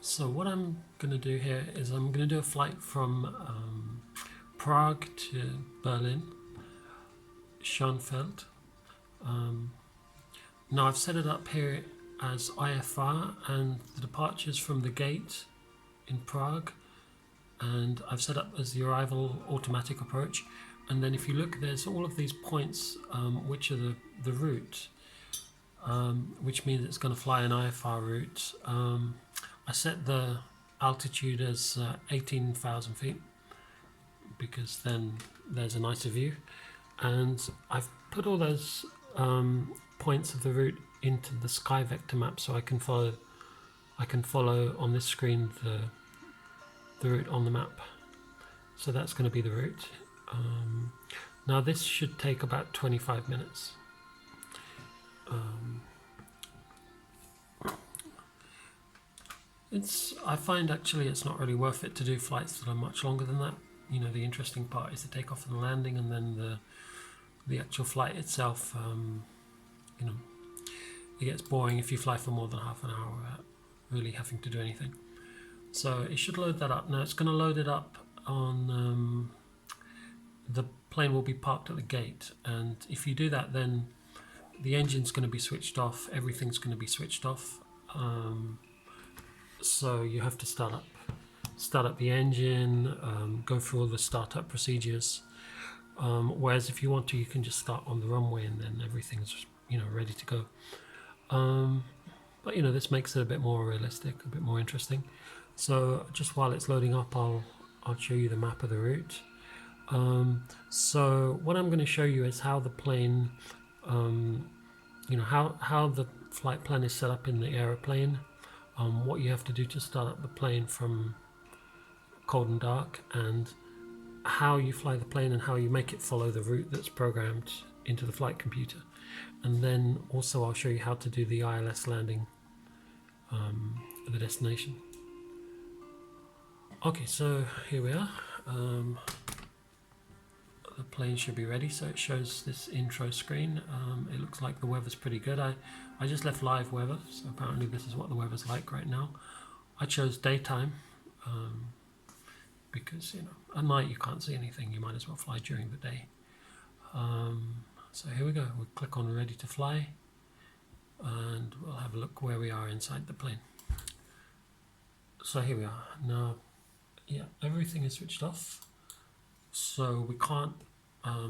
So what I'm going to do here is I'm going to do a flight from Prague to Berlin, Schoenfeld. Now I've set it up here as IFR and the departures from the gate in Prague, and I've set up as the arrival automatic approach. And then if you look, there's all of these points which are the route, which means it's going to fly an IFR route. I set the altitude as 18,000 feet because then there's a nicer view, and I've put all those points of the route into the sky vector map so I can follow on this screen the route on the map. So that's going to be the route. Now this should take about 25 minutes. I find actually it's not really worth it to do flights that are much longer than that. You know, the interesting part is the takeoff and the landing, and then the actual flight itself. You know, it gets boring if you fly for more than half an hour without really having to do anything. So it should load that up. Now it's going to load it up on the plane will be parked at the gate, and if you do that, then the engine's going to be switched off. Everything's going to be switched off. So you have to start up the engine, go through all the startup procedures. Whereas if you want to, you can just start on the runway and then everything's ready to go. But this makes it a bit more realistic, a bit more interesting. So just while it's loading up, I'll show you the map of the route. So what I'm going to show you is how the plane, how the flight plan is set up in the aeroplane. What you have to do to start up the plane from cold and dark, and how you fly the plane and how you make it follow the route that's programmed into the flight computer. And then also I'll show you how to do the ILS landing at the destination. Okay, so here we are. The plane should be ready, so it shows this intro screen. It looks like the weather's pretty good. I just left live weather, so apparently this is what the weather's like right now. I chose daytime because at night you can't see anything. You might as well fly during the day. So here we go. We'll click on ready to fly, and we'll have a look where we are inside the plane. So here we are. Now, yeah, everything is switched off. So we can't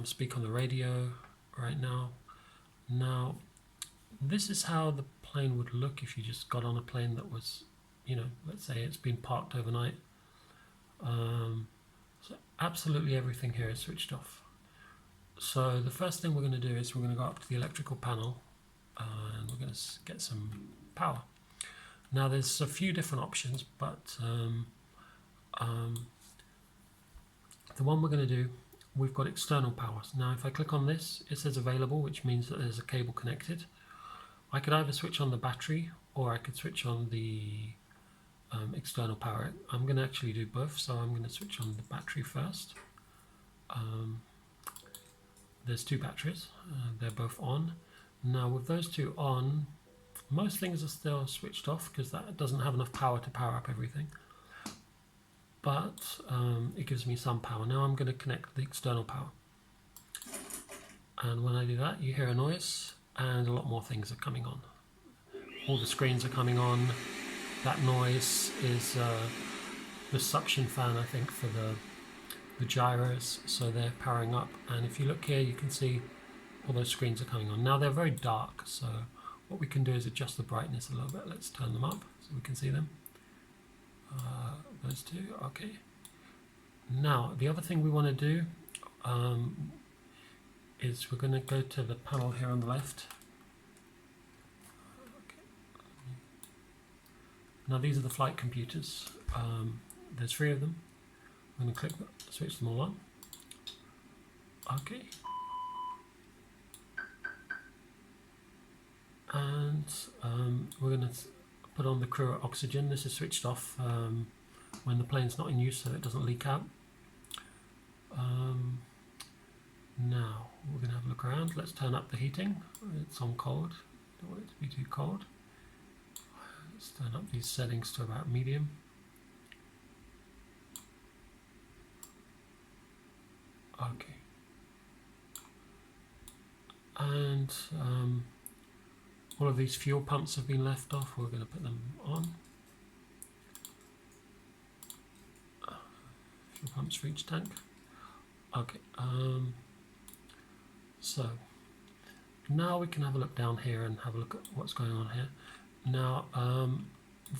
speak on the radio right now. Now, this is how the plane would look if you just got on a plane that was, let's say it's been parked overnight. So absolutely everything here is switched off. So the first thing we're going to do is we're going to go up to the electrical panel and we're going to get some power. Now there's a few different options, but the one we're going to do, we've got external power. Now if I click on this, it says available, which means that there's a cable connected. I could either switch on the battery or I could switch on the external power. I'm going to actually do both, so I'm going to switch on the battery first. There's two batteries, they're both on. Now with those two on, most things are still switched off because that doesn't have enough power to power up everything. But it gives me some power. Now I'm going to connect the external power. And when I do that, you hear a noise and a lot more things are coming on. All the screens are coming on. That noise is the suction fan, I think, for the gyros, so they're powering up. And if you look here, you can see all those screens are coming on. Now they're very dark, so what we can do is adjust the brightness a little bit. Let's turn them up so we can see them. Those two, okay. Now the other thing we want to do is we're going to go to the panel here on the left. Okay. Now these are the flight computers. There's 3 of them. I'm going to switch them all on. Okay. And we're going to put on the crew oxygen. This is switched off when the plane's not in use, so it doesn't leak out. Now we're going to have a look around. Let's turn up the heating. It's on cold. Don't want it to be too cold. Let's turn up these settings to about medium. Okay. And all of these fuel pumps have been left off. We're going to put them on. Fuel pumps for each tank. Okay. So now we can have a look down here and have a look at what's going on here. Now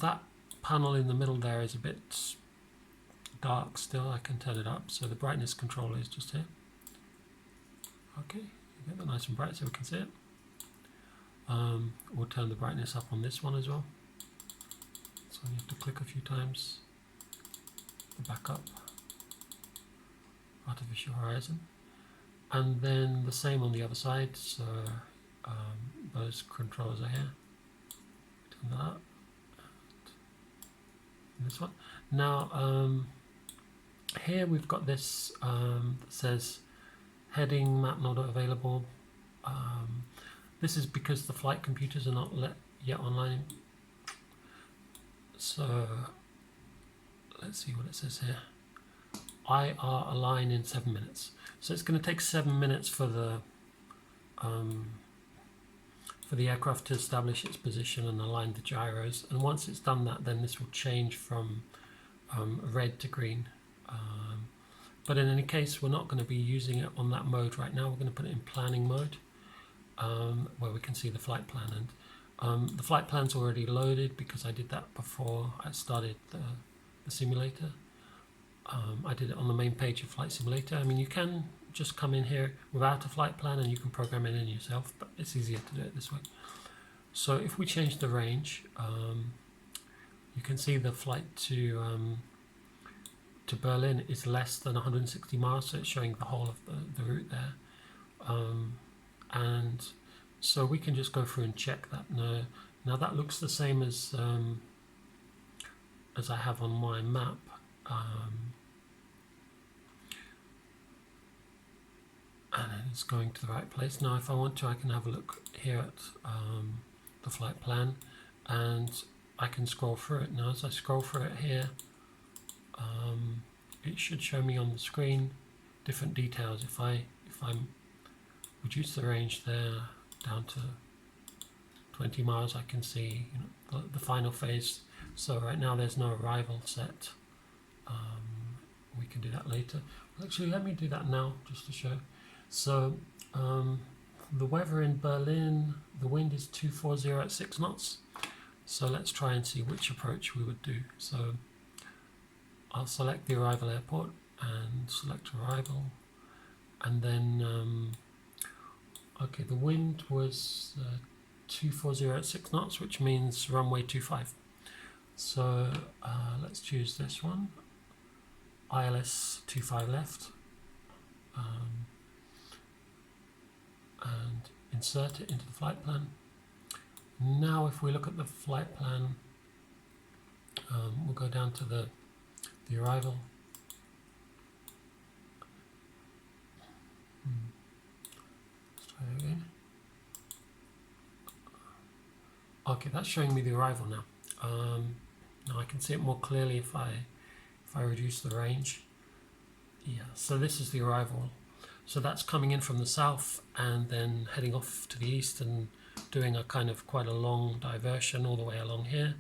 that panel in the middle there is a bit dark still. I can turn it up, so the brightness controller is just here. Okay, get that nice and bright so we can see it. We'll turn the brightness up on this one as well, so you have to click a few times. The backup, artificial horizon, and then the same on the other side. So those controls are here. Turn that up. And this one. Now here we've got this that says heading map not available. This is because the flight computers are not yet online. So let's see what it says here. IR align in 7 minutes. So it's going to take 7 minutes for the aircraft to establish its position and align the gyros. And once it's done that, then this will change from red to green. But in any case, we're not going to be using it on that mode right now. We're going to put it in planning mode, where we can see the flight plan. And the flight plan's already loaded because I did that before I started the simulator. I did it on the main page of Flight Simulator. I mean, you can just come in here without a flight plan and you can program it in yourself, but it's easier to do it this way. So if we change the range, you can see the flight to Berlin is less than 160 miles, so it's showing the whole of the route there. And so we can just go through and check that. Now that looks the same as I have on my map. And it's going to the right place. Now if I want to, I can have a look here at the flight plan, and I can scroll through it. Now as I scroll through it here, it should show me on the screen different details. If I reduce the range there down to 20 miles, I can see, you know, the final phase. So right now there's no arrival set. We can do that later. Actually, let me do that now just to show. So the weather in Berlin, the wind is 240 at 6 knots. So let's try and see which approach we would do. So I'll select the arrival airport and select arrival, and then okay, the wind was 240 at 6 knots, which means runway 25. So let's choose this one, ILS 25 left, and insert it into the flight plan. Now if we look at the flight plan, we'll go down to the arrival. Let's try that again. Okay, that's showing me the arrival now. Now I can see it more clearly if I reduce the range. Yeah, so this is the arrival. So that's coming in from the south and then heading off to the east and doing a kind of quite a long diversion all the way along here,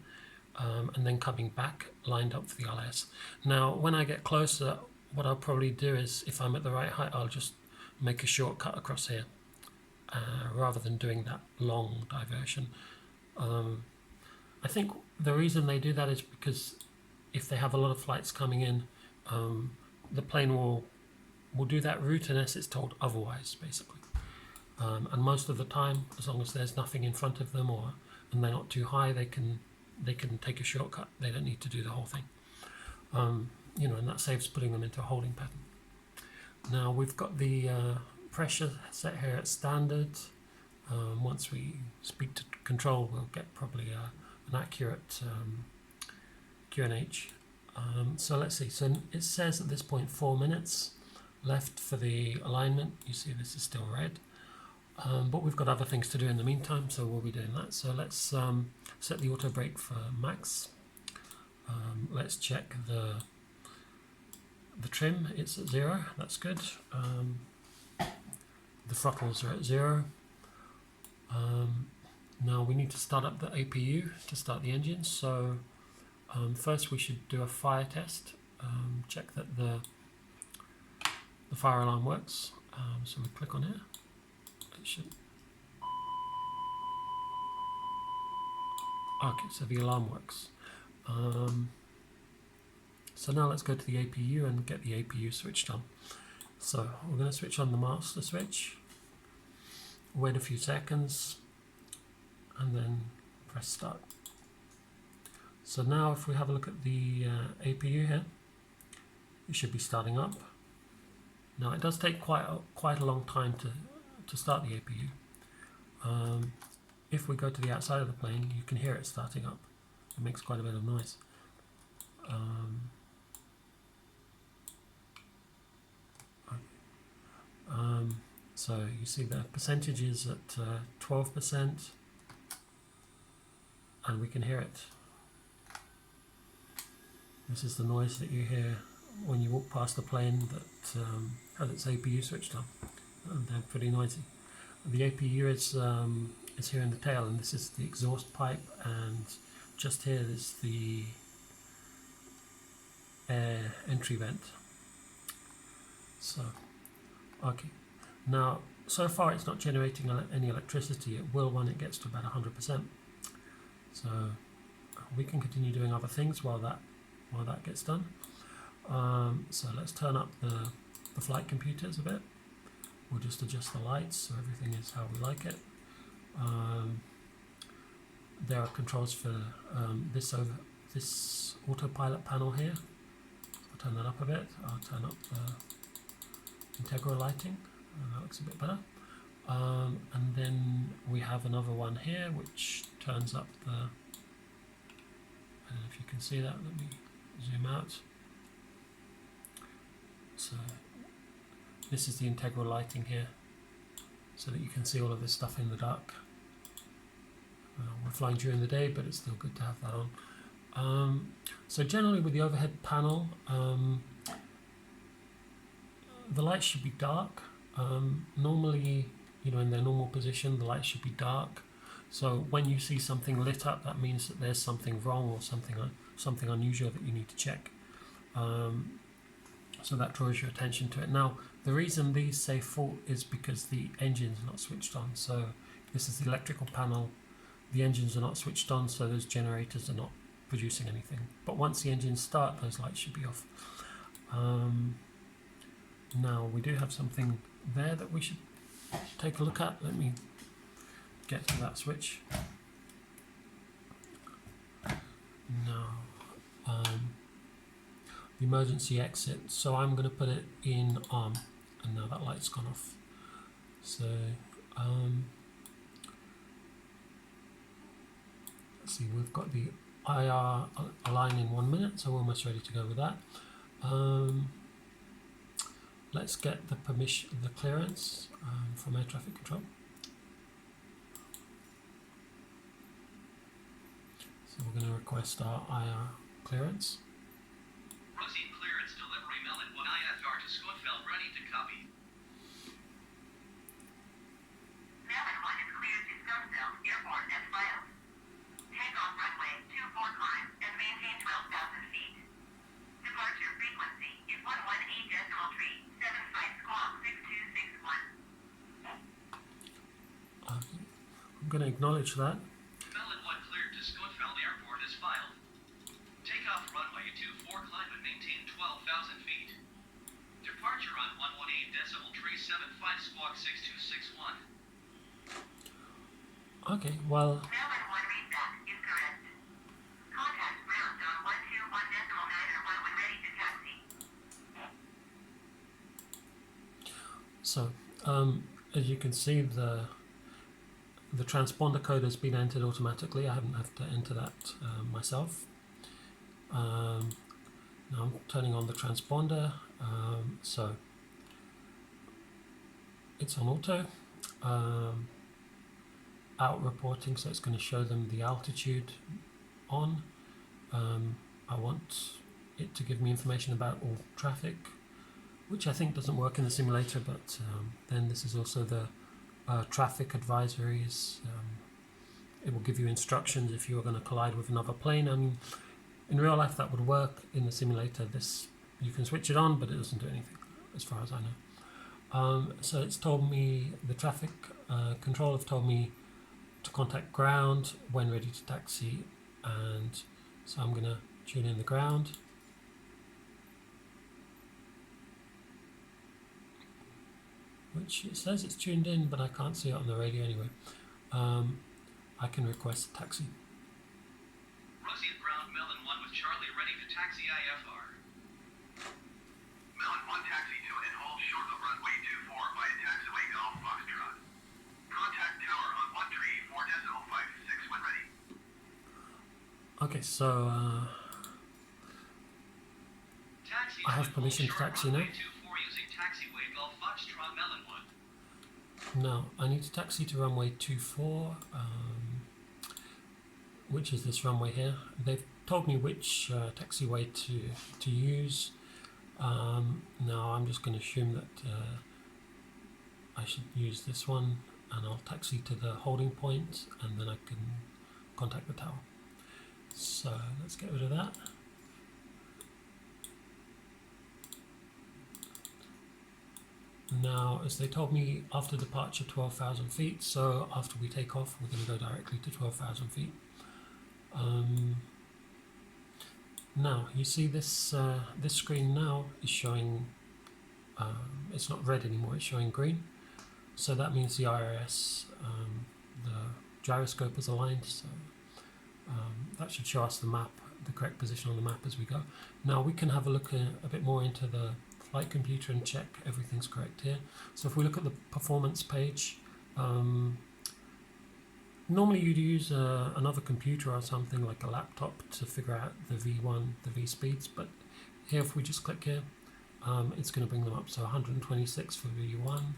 and then coming back lined up for the ILS. Now when I get closer, what I'll probably do is, if I'm at the right height, I'll just make a shortcut across here rather than doing that long diversion. I think the reason they do that is because if they have a lot of flights coming in, the plane will do that route unless it's told otherwise, basically. And most of the time, as long as there's nothing in front of them and they're not too high, they can take a shortcut. They don't need to do the whole thing. You know, and that saves putting them into a holding pattern. Now we've got the pressure set here at standard. Once we speak to control, we'll get probably an accurate QNH. So let's see. So it says at this point 4 minutes left for the alignment. You see this is still red. but we've got other things to do in the meantime, so we'll be doing that. So let's set the auto brake for max. Let's check the trim. It's at 0. That's good. The throttles are at 0. Now we need to start up the APU to start the engine. So first we should do a fire test. Check that the fire alarm works. So we click on it. It should. Okay, so the alarm works. So now let's go to the APU and get the APU switched on. So we're going to switch on the master switch, wait a few seconds, and then press start. So now if we have a look at the APU here, it should be starting up. Now it does take quite a long time to start the APU. If we go to the outside of the plane, you can hear it starting up. It makes quite a bit of noise. So you see the percentage is at 12%, and we can hear it. This is the noise that you hear when you walk past the plane that has its APU switched on, and they're pretty noisy. The APU is here in the tail, and this is the exhaust pipe, and just here is the air entry vent. So, okay. Now, so far it's not generating any electricity. It will when it gets to about 100%. So we can continue doing other things while that gets done. So let's turn up the flight computers a bit. We'll just adjust the lights so everything is how we like it. There are controls for this autopilot panel here. I'll turn that up a bit. I'll turn up the integral lighting. That looks a bit better. And then we have another one here which turns up the, I don't know if you can see that, let me zoom out. So this is the integral lighting here, so that you can see all of this stuff in the dark. We're flying during the day, but it's still good to have that on. So generally with the overhead panel, the lights should be dark. Normally, in their normal position, the lights should be dark. So when you see something lit up, that means that there's something wrong or something unusual that you need to check. So that draws your attention to it. Now, the reason these say fault is because the engine's not switched on. So this is the electrical panel. The engines are not switched on, so those generators are not producing anything. But once the engines start, those lights should be off. Now we do have something there that we should take a look at. Let me get to that switch. Now, the emergency exit. So I'm going to put it in arm, and now that light's gone off. So let's see, we've got the IR align in 1 minute, so we're almost ready to go with that. Let's get the clearance from air traffic control. So we're going to request our IR clearance. Proceed clearance delivery Melon 1 IFR to Scotfeld, ready to copy. Melon 1 is cleared to Scotfeld Airport as filed. Takeoff runway 24 climb and maintain 12,000 feet. Departure frequency is 118.3, 75 squawk 6261. I'm going to acknowledge that. Melon 1 cleared to Scotfeld Airport as filed. Takeoff runway 24 climb and maintain 12,000 feet. Departure on 118.375 squawk 6261. Okay, well, Melon 1 readback is correct. Contact ground on 121.9 when ready to taxi. so as you can see, the transponder code has been entered automatically. I haven't had to enter that myself. Now I'm turning on the transponder, so it's on auto. out reporting, so it's going to show them the altitude on. I want it to give me information about all traffic, which I think doesn't work in the simulator, but then this is also the traffic advisories. It will give you instructions if you are going to collide with another plane. I mean, in real life that would work. In the simulator, this you can switch it on, but it doesn't do anything, as far as I know. So it's told me, the traffic control have told me to contact ground when ready to taxi, and so I'm going to tune in the ground. Which it says it's tuned in, but I can't see it on the radio anyway. I can request a taxi. Rosie at ground, Melon 1 with Charlie, ready to taxi IFR. Melon 1 taxi to and hold short of runway 24 via taxiway Golf Foxtrot. Contact tower on 1 tree 4.56 when ready. Okay, so Taxi I have permission to taxi now. Using taxiway Golf Foxtrot Melon 1. Now I need to taxi to runway 24, which is this runway here. They've told me which taxiway to use. Now I'm just going to assume that I should use this one, and I'll taxi to the holding point, and then I can contact the tower. So let's get rid of that. Now, as they told me, after departure 12,000 feet, so after we take off we're going to go directly to 12,000 feet. Now you see this this screen now is showing, it's not red anymore, it's showing green. So that means the IRS, the gyroscope is aligned, so that should show us the map, the correct position on the map as we go. Now we can have a look a bit more into the flight computer and check everything's correct here. So if we look at the performance page, normally you'd use another computer or something like a laptop to figure out the V1, the V speeds, but here if we just click here, it's going to bring them up. So 126 for V1,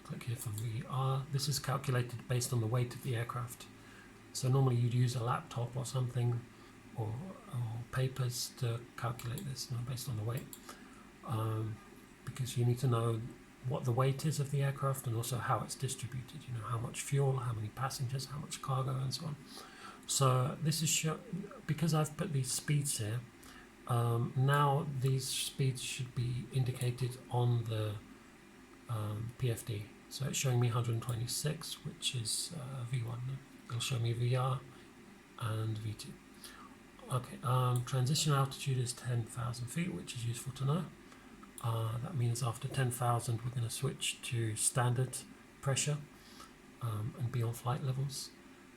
click here for VR. This is calculated based on the weight of the aircraft. So normally you'd use a laptop or something, or papers to calculate this, based on the weight, because you need to know what the weight is of the aircraft and also how it's distributed, how much fuel, how many passengers, how much cargo, and so on. So this is because I've put these speeds here, now these speeds should be indicated on the PFD. So it's showing me 126, which is V1. It'll show me VR and V2. Okay, transition altitude is 10,000 feet, which is useful to know. That means after 10,000 we're going to switch to standard pressure and be on flight levels.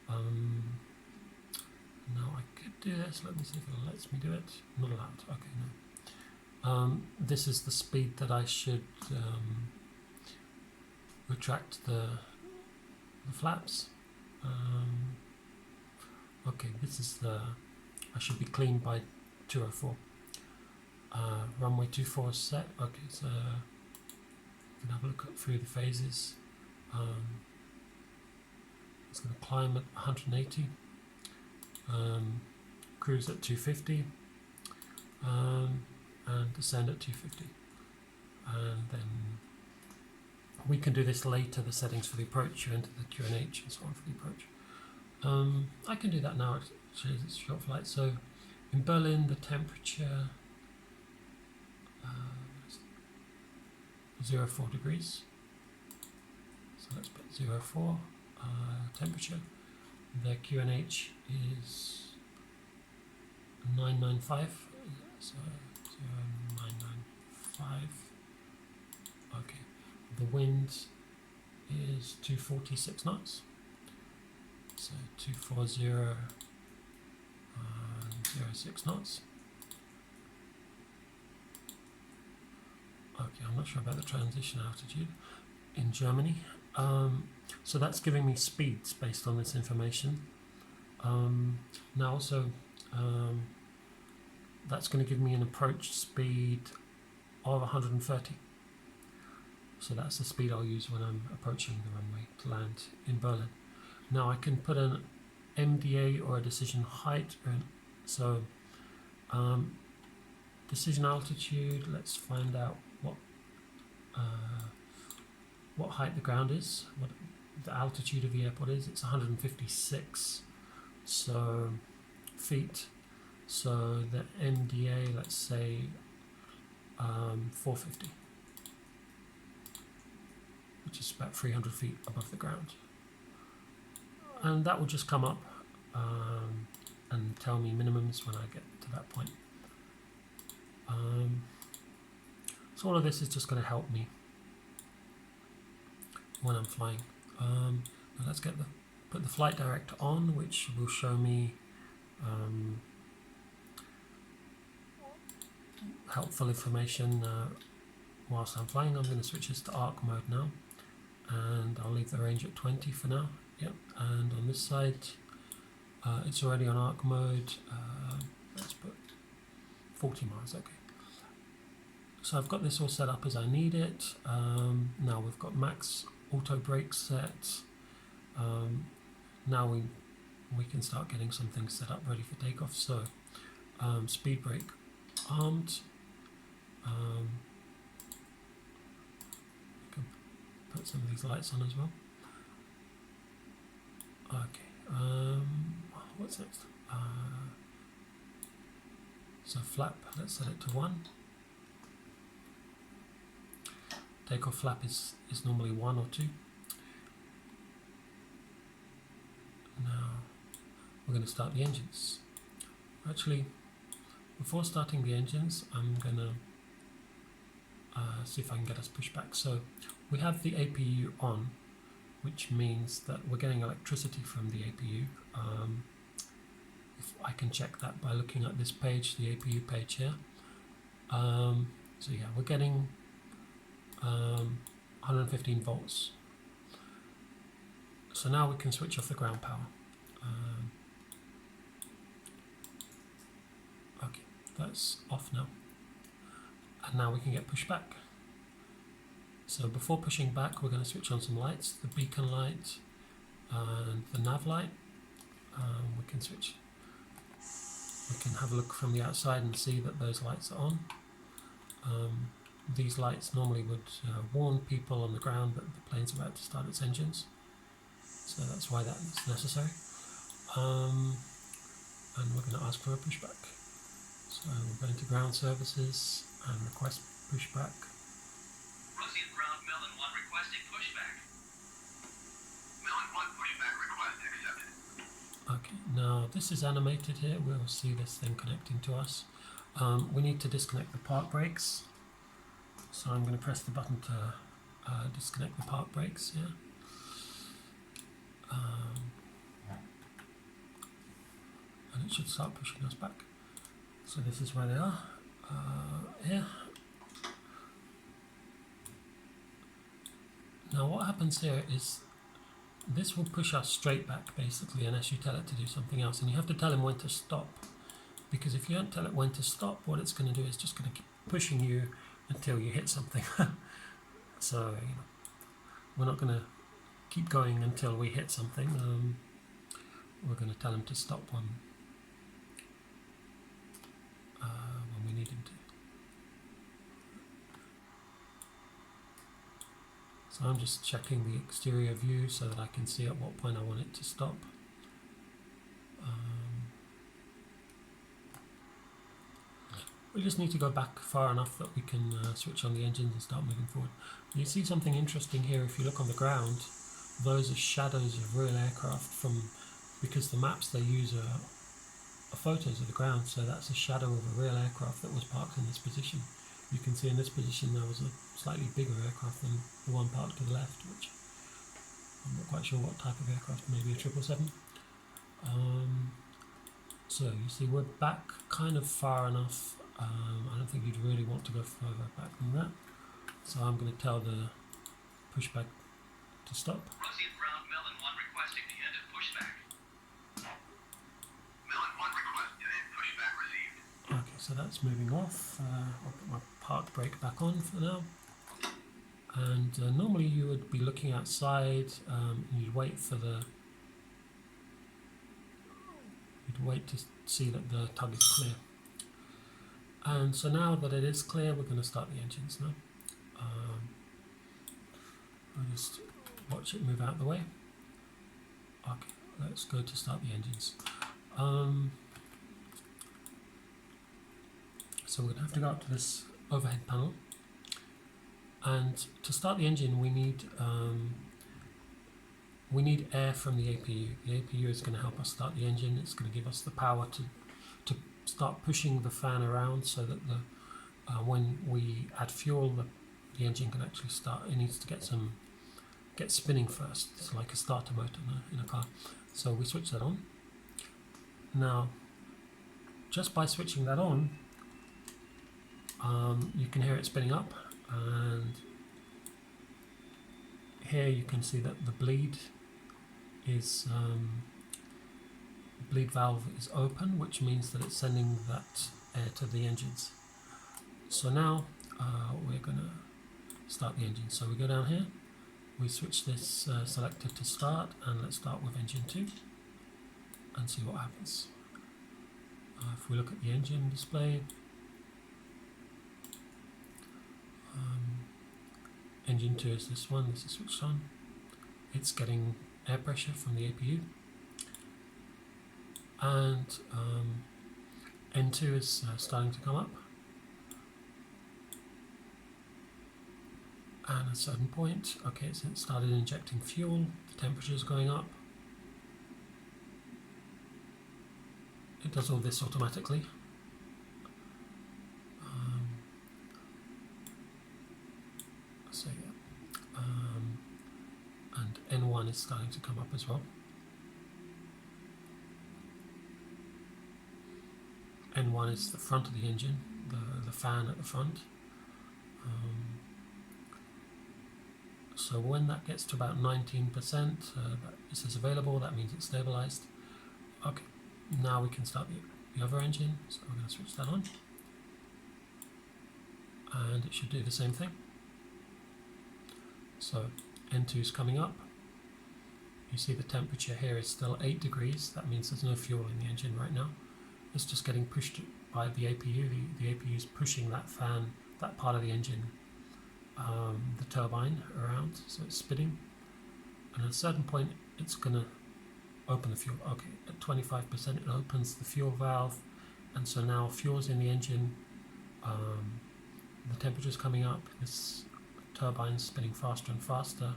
Now I could do this, let me see if it lets me do it. Not allowed, okay, no. This is the speed that I should retract the flaps. Okay, this is the, I should be clean by 204. Runway 24 is set. Okay, so we can have a look through the phases. It's going to climb at 180, cruise at 250, and descend at 250. And then we can do this later, the settings for the approach. You enter the QNH and so on for the approach. I can do that now, actually, it's a short flight. So in Berlin, the temperature 04 degrees. So let's put 04 temperature. The QNH is 995. So 0995. Okay. The wind is 246 knots. So 240 06 knots. Okay, I'm not sure about the transition altitude in Germany. So that's giving me speeds based on this information. Now also, that's going to give me an approach speed of 130. So that's the speed I'll use when I'm approaching the runway to land in Berlin. Now I can put an MDA or a decision height. So decision altitude, let's find out what height the ground is, what the altitude of the airport is. It's 156 feet. So the MDA, let's say 450, which is about 300 feet above the ground. And that will just come up and tell me minimums when I get to that point. So all of this is just going to help me when I'm flying. Now let's put the flight director on, which will show me helpful information whilst I'm flying. I'm going to switch this to arc mode now, and I'll leave the range at 20 for now. Yep. And on this side, it's already on arc mode. Let's put 40 miles. Okay. So I've got this all set up as I need it. Now we've got max auto brake set. Now we can start getting some things set up ready for takeoff. So speed brake armed. I can put some of these lights on as well. Okay, what's next? So flap, let's set it to 1. Takeoff flap is normally 1 or 2. Now we're going to start the engines. Actually, before starting the engines, I'm going to see if I can get us pushed back. So we have the APU on, which means that we're getting electricity from the APU. If I can check that by looking at this page, the APU page here. So yeah, we're getting 115 volts. So now we can switch off the ground power. Okay, that's off now. And now we can get pushed back. So before pushing back, we're going to switch on some lights, the beacon light and the nav light. We can have a look from the outside and see that those lights are on. These lights normally would warn people on the ground that the plane's about to start its engines. So that's why that's necessary. And we're going to ask for a pushback. So we're going to ground services and request pushback. Rosie at ground, Melon 1 requesting pushback. Melon 1 pushback request accepted. Okay, now this is animated here. We'll see this thing connecting to us. We need to disconnect the park brakes. So I'm going to press the button to disconnect the park brakes here. And it should start pushing us back. So this is where they are, here. Now what happens here is this will push us straight back basically unless you tell it to do something else, and you have to tell him when to stop, because if you don't tell it when to stop, what it's going to do is just going to keep pushing you until you hit something. So we're not going to keep going until we hit something. We're going to tell him to stop when we need him to. So I'm just checking the exterior view so that I can see at what point I want it to stop. We just need to go back far enough that we can switch on the engines and start moving forward. You see something interesting here. If you look on the ground, those are shadows of real aircraft because the maps they use are photos of the ground, so that's a shadow of a real aircraft that was parked in this position. You can see in this position there was a slightly bigger aircraft than the one parked to the left, which I'm not quite sure what type of aircraft, maybe a 777. So you see we're back kind of far enough. I don't think you'd really want to go further back than that. So I'm going to tell the pushback to stop. Rosie at ground, Melon 1 requesting the end of pushback. Melon 1 request to end pushback received. Okay, so that's moving off. I'll put my park brake back on for now. And normally you would be looking outside, and you'd wait to see that the tug is clear. And so now that it is clear, we're going to start the engines now. I'll just watch it move out the way. Okay, let's go to start the engines. So we're going to have to go up to this overhead panel. And to start the engine, we need air from the APU. The APU is going to help us start the engine. It's going to give us the power to start pushing the fan around so that when we add fuel, the engine can actually start. It needs to get spinning first. It's like a starter motor in a car. So we switch that on. Now, just by switching that on, you can hear it spinning up, and here you can see that the bleed valve is open, which means that it's sending that air to the engines. So now we're going to start the engine. So we go down here, we switch this selector to start, and let's start with engine 2 and see what happens. If we look at the engine display, engine 2 is this one. This is switched on. It's getting air pressure from the APU, and N2 is starting to come up, and at a certain point, okay, it's started injecting fuel. The temperature is going up. It does all this automatically. So yeah, and N1 is starting to come up as well. N1 is the front of the engine, the fan at the front. So when that gets to about 19%, it says available, that means it's stabilized. Okay, now we can start the other engine, so we're going to switch that on. And it should do the same thing. So N2 is coming up. You see the temperature here is still 8 degrees. That means there's no fuel in the engine right now. It's just getting pushed by the APU. The APU is pushing that fan, that part of the engine, the turbine around, so it's spinning. And at a certain point, it's going to open the fuel. Okay, at 25%, it opens the fuel valve, and so now fuel's in the engine. The temperature's coming up. This turbine's spinning faster and faster,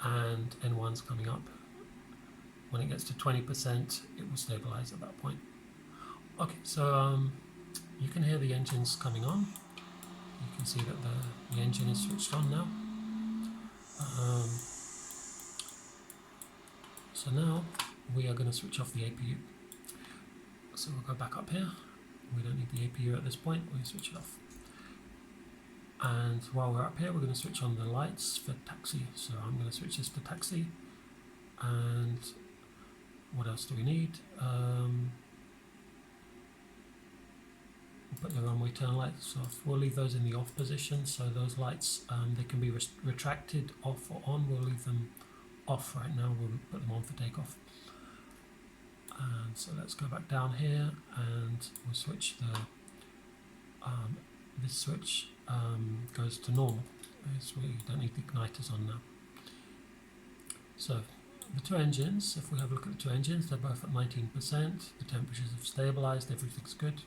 and N1's coming up. When it gets to 20%, it will stabilize at that point. Okay, so you can hear the engines coming on. You can see that the engine is switched on now. So now we are going to switch off the APU. So we'll go back up here. We don't need the APU at this point. We'll switch it off. And while we're up here, we're going to switch on the lights for taxi. So I'm going to switch this to taxi. And what else do we need? We'll put the runway turn lights off. We'll leave those in the off position. So those lights, they can be retracted off or on. We'll leave them off right now. We'll put them on for takeoff. And so let's go back down here, and we'll switch this switch goes to normal. So we don't need the igniters on now. So the two engines, if we have a look at the two engines, they're both at 19%. The temperatures have stabilized, everything's good.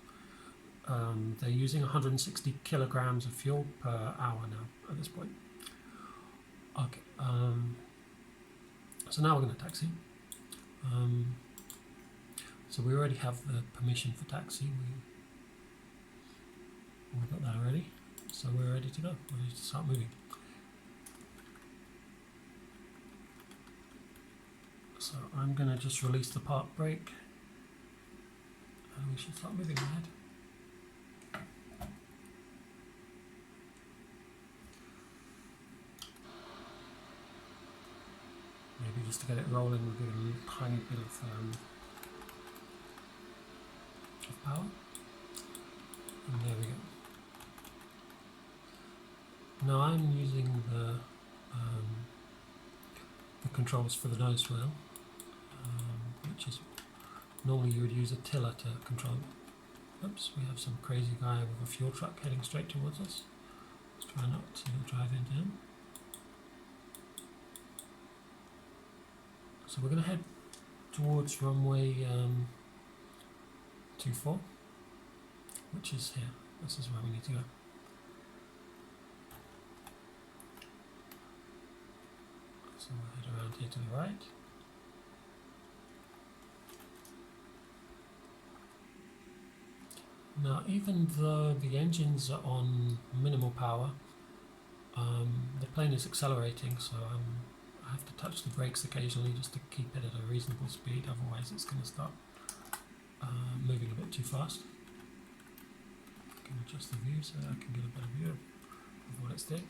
They're using 160 kilograms of fuel per hour now at this point. Okay, so now we're going to taxi. So we already have the permission for taxi. We've got that already. So we're ready to go. We're ready to start moving. So I'm going to just release the park brake, and we should start moving ahead. Maybe just to get it rolling, we'll give it a tiny bit of power. And there we go. Now I'm using controls for the nose wheel, which is normally you would use a tiller to control. Oops, we have some crazy guy with a fuel truck heading straight towards us. Let's try not to drive into him. So we're going to head towards runway 24, which is here. This is where we need to go. So we'll head around here to the right. Now, even though the engines are on minimal power, the plane is accelerating, so I have to touch the brakes occasionally just to keep it at a reasonable speed, otherwise it's going to start moving a bit too fast. I can adjust the view so I can get a better view of what it's doing.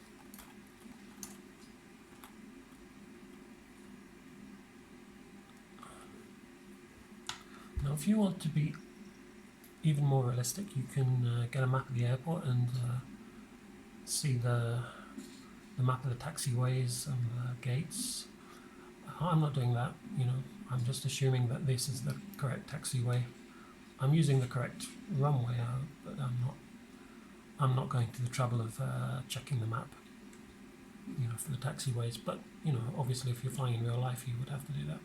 Now, if you want to be even more realistic, you can get a map of the airport and see the map of the taxiways and the gates. I'm not doing that, you know, I'm just assuming that this is the correct taxiway. I'm using the correct runway, but I'm not going to the trouble of checking the map, you know, for the taxiways. But, you know, obviously if you're flying in real life, you would have to do that.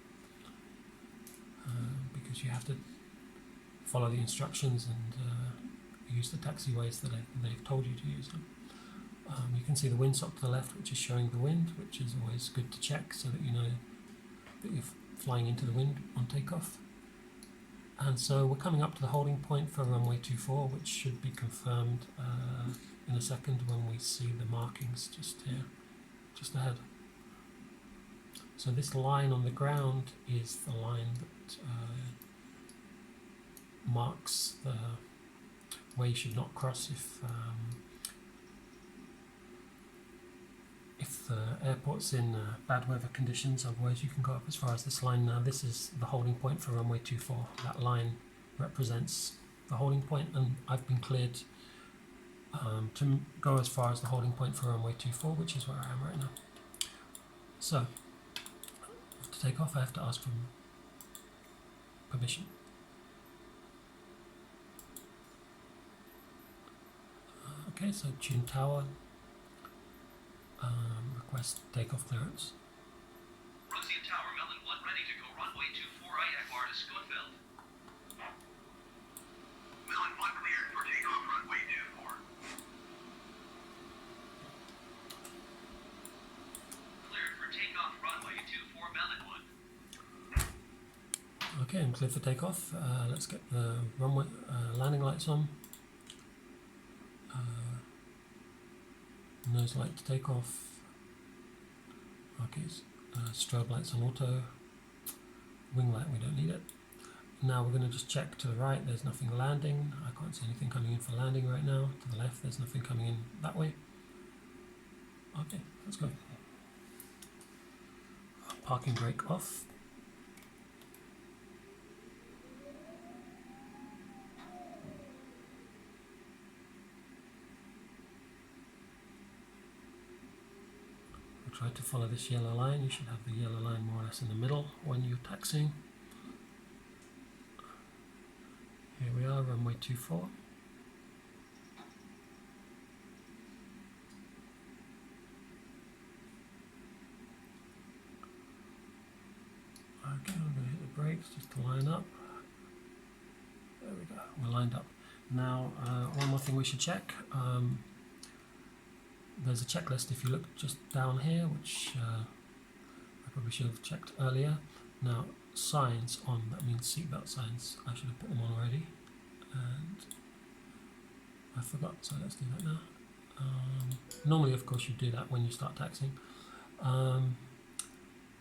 Because you have to follow the instructions and use the taxiways that they've told you to use them. You can see the windsock to the left, which is showing the wind, which is always good to check so that you know that you're flying into the wind on takeoff. And so we're coming up to the holding point for runway 24, which should be confirmed in a second when we see the markings just here, just ahead. So this line on the ground is the line that marks the way you should not cross if the airport's in bad weather conditions. Otherwise you can go up as far as this line. Now this is the holding point for runway 24. That line represents the holding point, and I've been cleared to go as far as the holding point for runway 24, which is where I am right now. So to take off I have to ask for permission. Okay, so tune tower, request takeoff clearance. Rosie Tower, Melon 1 ready to go runway 24 IFR to Scottville. Melon 1 cleared for takeoff runway 24. Cleared for takeoff runway 24 Melon 1. Okay, I'm cleared for takeoff. Let's get the runway landing lights on. Nose light to take off. Okay, strobe lights on auto. Wing light, we don't need it. Now we're going to just check to the right, there's nothing landing. I can't see anything coming in for landing right now. To the left, there's nothing coming in that way. Okay, let's go. Parking brake off. Try to follow this yellow line. You should have the yellow line more or less in the middle when you're taxiing. Here we are, runway 24. Okay, I'm going to hit the brakes just to line up. There we go, we're lined up. Now, one more thing we should check. There's a checklist if you look just down here, which I probably should have checked earlier. Now, signs on, that means seatbelt signs. I should have put them on already, and I forgot, so let's do that now. Normally, of course, you do that when you start taxiing.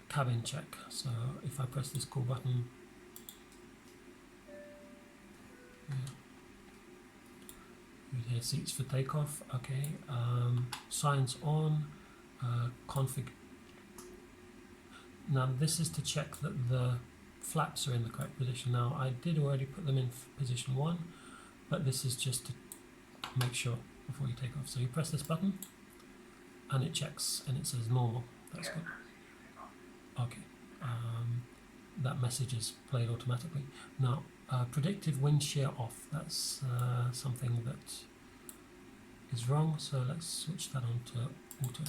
Cabin check, so if I press this call button, you hear seats for takeoff. Okay, signs on, config. Now this is to check that the flaps are in the correct position. Now I did already put them in position 1, but this is just to make sure before you take off. So you press this button and it checks and it says normal. That's good. Okay, that message is played automatically. Now, predictive wind shear off, that's something that is wrong, so let's switch that on to auto.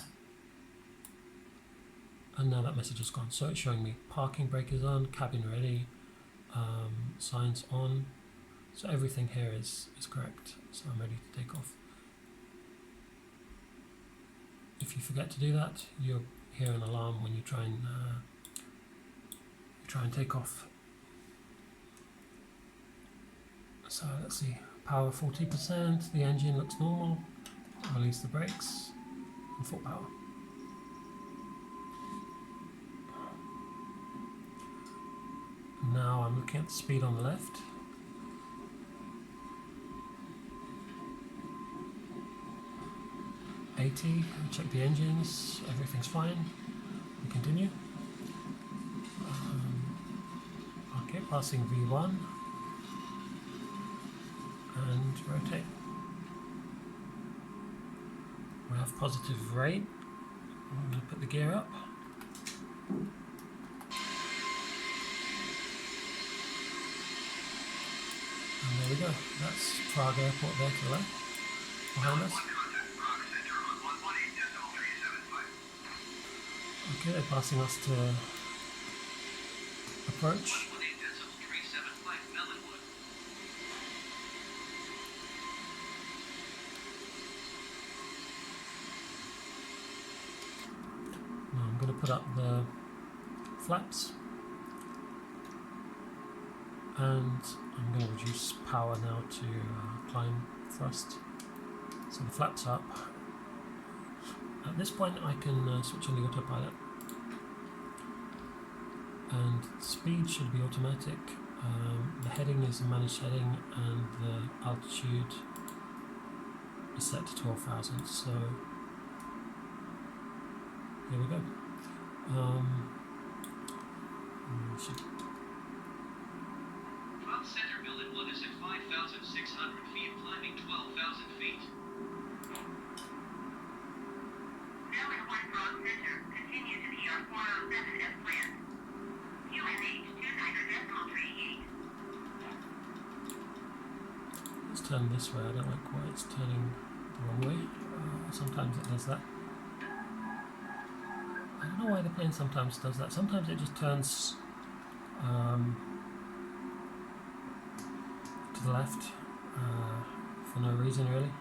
And now that message is gone. So it's showing me parking brake is on, cabin ready, signs on. So everything here is correct. So I'm ready to take off. If you forget to do that, you'll hear an alarm when you try and take off. So let's see, power 40%, the engine looks normal, release the brakes, and full power. Now I'm looking at the speed on the left. $80, check the engines, everything's fine. We continue. Okay, passing V1 and rotate. We have positive rate. I'm going to put the gear up. And there we go. That's Prague Airport there to the left behind us. Okay, they're passing us to approach. Now I'm going to put up the flaps and I'm going to reduce power now to climb thrust. So the flaps up. At this point I can switch on the autopilot and speed should be automatic. The heading is a managed heading and the altitude is set to 12,000, so here we go. Drop center building 1 is at 5,600 feet, climbing 12,000 feet. Building 1 Prague Center, continue to PR 407 as planned. UNH 29.38. Let's turn this way. I don't like why it's turning the wrong way. Sometimes it does that. I don't know why the plane sometimes does that. Sometimes it just turns to the left for no reason really.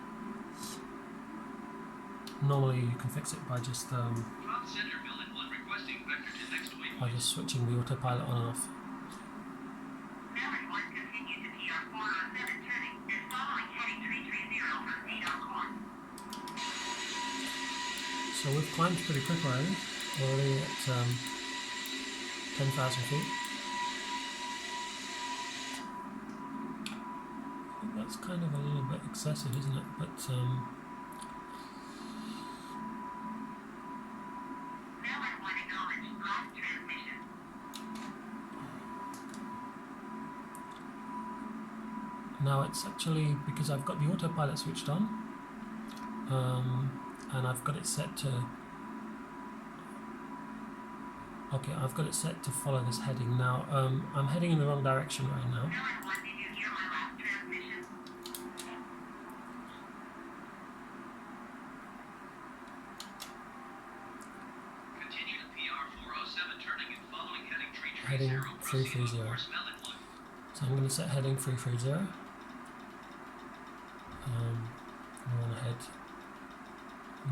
Normally you can fix it by just Drop center building 1 requesting vector to next waypoint. switching the autopilot on and off. Building 1 continue to PR 407 turning and following heading 330 for Takeoff 1. So we've climbed pretty quick already. We're already at 10,000 feet. I think that's kind of a little bit excessive, isn't it? But Building 1 acknowledge last transmission. now it's actually, because I've got the autopilot switched on, and I've got it set to, okay, I've got it set to follow this heading. Now, I'm heading in the wrong direction right now. Building 1, did you hear my last transmission? Continue to PR 407 turning and following heading 330. Heading Proceed on 330. course Melon 1. So I'm going to set heading 330. I want to head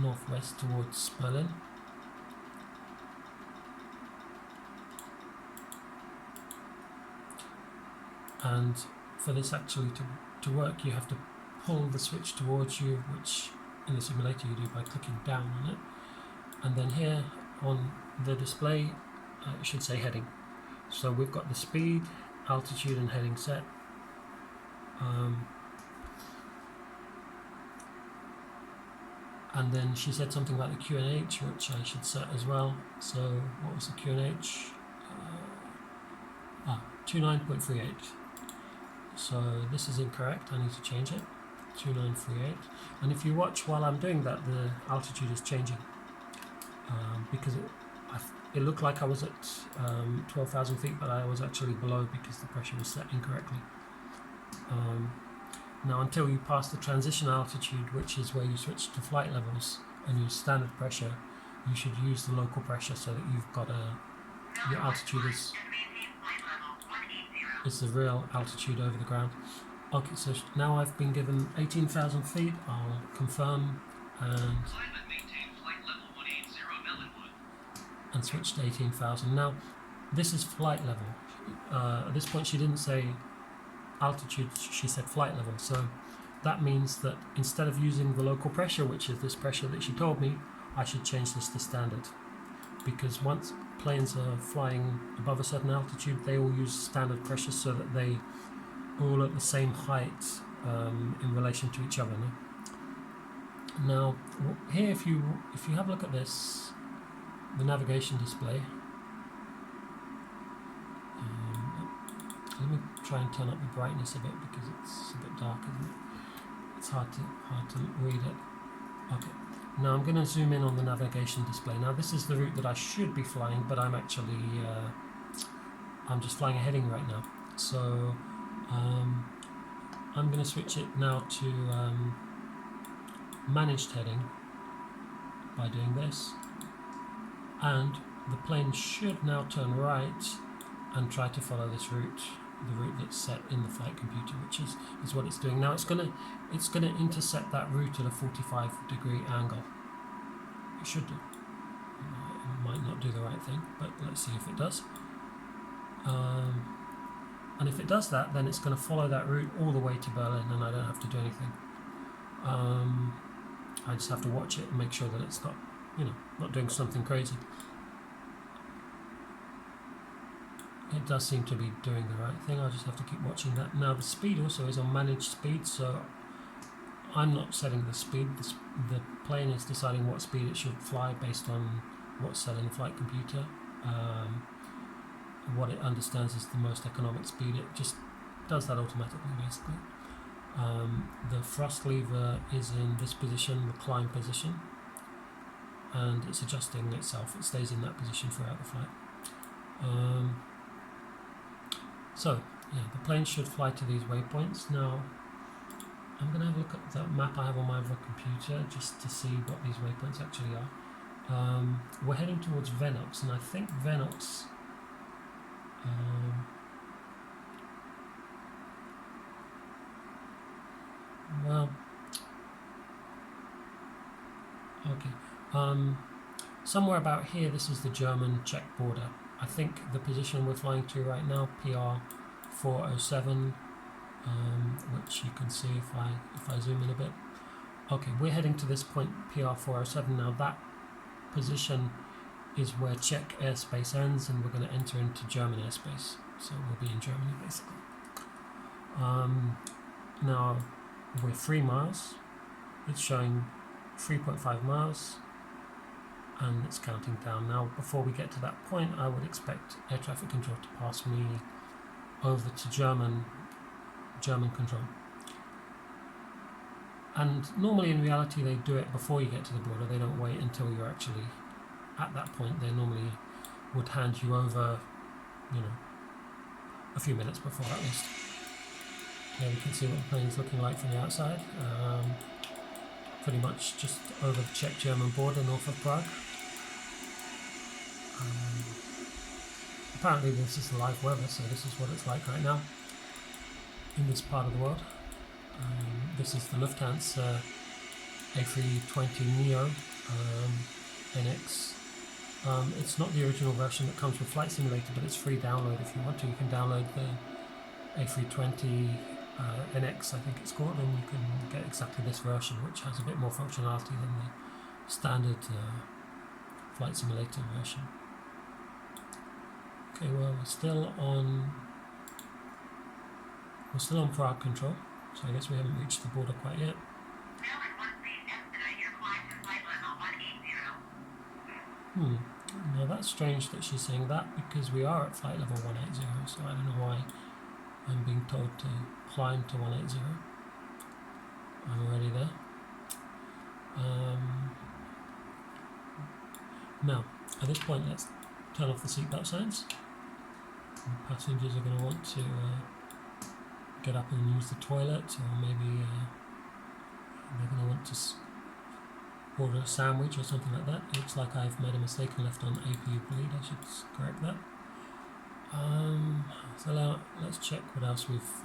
northwest towards Berlin. And for this actually to work, you have to pull the switch towards you, which in the simulator you do by clicking down on it. And then here on the display it should say heading. So we've got the speed, altitude and heading set. And then she said something about the QNH, which I should set as well. So what was the QNH? 29.38. So this is incorrect, I need to change it. 2938. And if you watch while I'm doing that, the altitude is changing. Because I it looked like I was at 12,000 feet, but I was actually below because the pressure was set incorrectly. Now, until you pass the transition altitude, which is where you switch to flight levels and use standard pressure, you should use the local pressure so that you've got your altitude is the real altitude over the ground. Okay, so now I've been given 18,000 feet. I'll confirm and Climate maintain flight level 180 Melonwood. and switch to 18,000. Now, this is flight level. At this point, she didn't say altitude, she said flight level. So that means that instead of using the local pressure, which is this pressure that she told me, I should change this to standard. Because once planes are flying above a certain altitude, they all use standard pressure so that they all at the same height in relation to each other. No? Now, here, if you have a look at this, the navigation display. Let me try and turn up the brightness a bit because it's a bit dark, isn't it? It's hard to read it. Okay. Now I'm going to zoom in on the navigation display. Now this is the route that I should be flying, but I'm actually I'm just flying a heading right now. So I'm going to switch it now to managed heading by doing this, and the plane should now turn right and try to follow this route, the route that's set in the flight computer, which is what it's doing now. It's gonna intercept that route at a 45-degree angle. It should do. It might not do the right thing, but let's see if it does. And if it does that, then it's going to follow that route all the way to Berlin, and I don't have to do anything. I just have to watch it and make sure that it's not doing something crazy. It does seem to be doing the right thing. I'll just have to keep watching that. Now the speed also is on managed speed, so I'm not setting the speed. The plane is deciding what speed it should fly based on what's set in the flight computer. What it understands is the most economic speed. It just does that automatically, basically. The thrust lever is in this position, the climb position, and it's adjusting itself. It stays in that position throughout the flight. So, yeah, the plane should fly to these waypoints. Now, I'm going to have a look at the map I have on my other computer just to see what these waypoints actually are. We're heading towards Venox, and I think Venox... well... Okay. Somewhere about here, this is the German-Czech border. I think the position we're flying to right now, PR 407, which you can see if I zoom in a bit. Okay, we're heading to this point, PR 407. Now that position is where Czech airspace ends, and we're going to enter into German airspace. So we'll be in Germany, basically. Now we're 3 miles. It's showing 3.5 miles. And it's counting down. Now, before we get to that point, I would expect air traffic control to pass me over to German control. And normally, in reality, they do it before you get to the border. They don't wait until you're actually at that point. They normally would hand you over, a few minutes before at least. Here we can see what the plane's looking like from the outside. Pretty much just over the Czech-German border north of Prague. Apparently this is the live weather, so this is what it's like right now in this part of the world. This is the Lufthansa A320 Neo NX. It's not the original version that comes with Flight Simulator, but it's free download if you want to. You can download the A320 NX, I think it's called, and you can get exactly this version, which has a bit more functionality than the standard Flight Simulator version. Okay, well, we're still on Prague control, so I guess we haven't reached the border quite yet. Now that's strange that she's saying that, because we are at flight level 180, so I don't know why I'm being told to climb to 180. I'm already there. Now, At this point, let's turn off the seatbelt signs. And passengers are going to want to get up and use the toilet, or maybe they're going to want to order a sandwich or something like that. It looks like I've made a mistake and left on APU bleed. I should correct that. So now let's check what else we've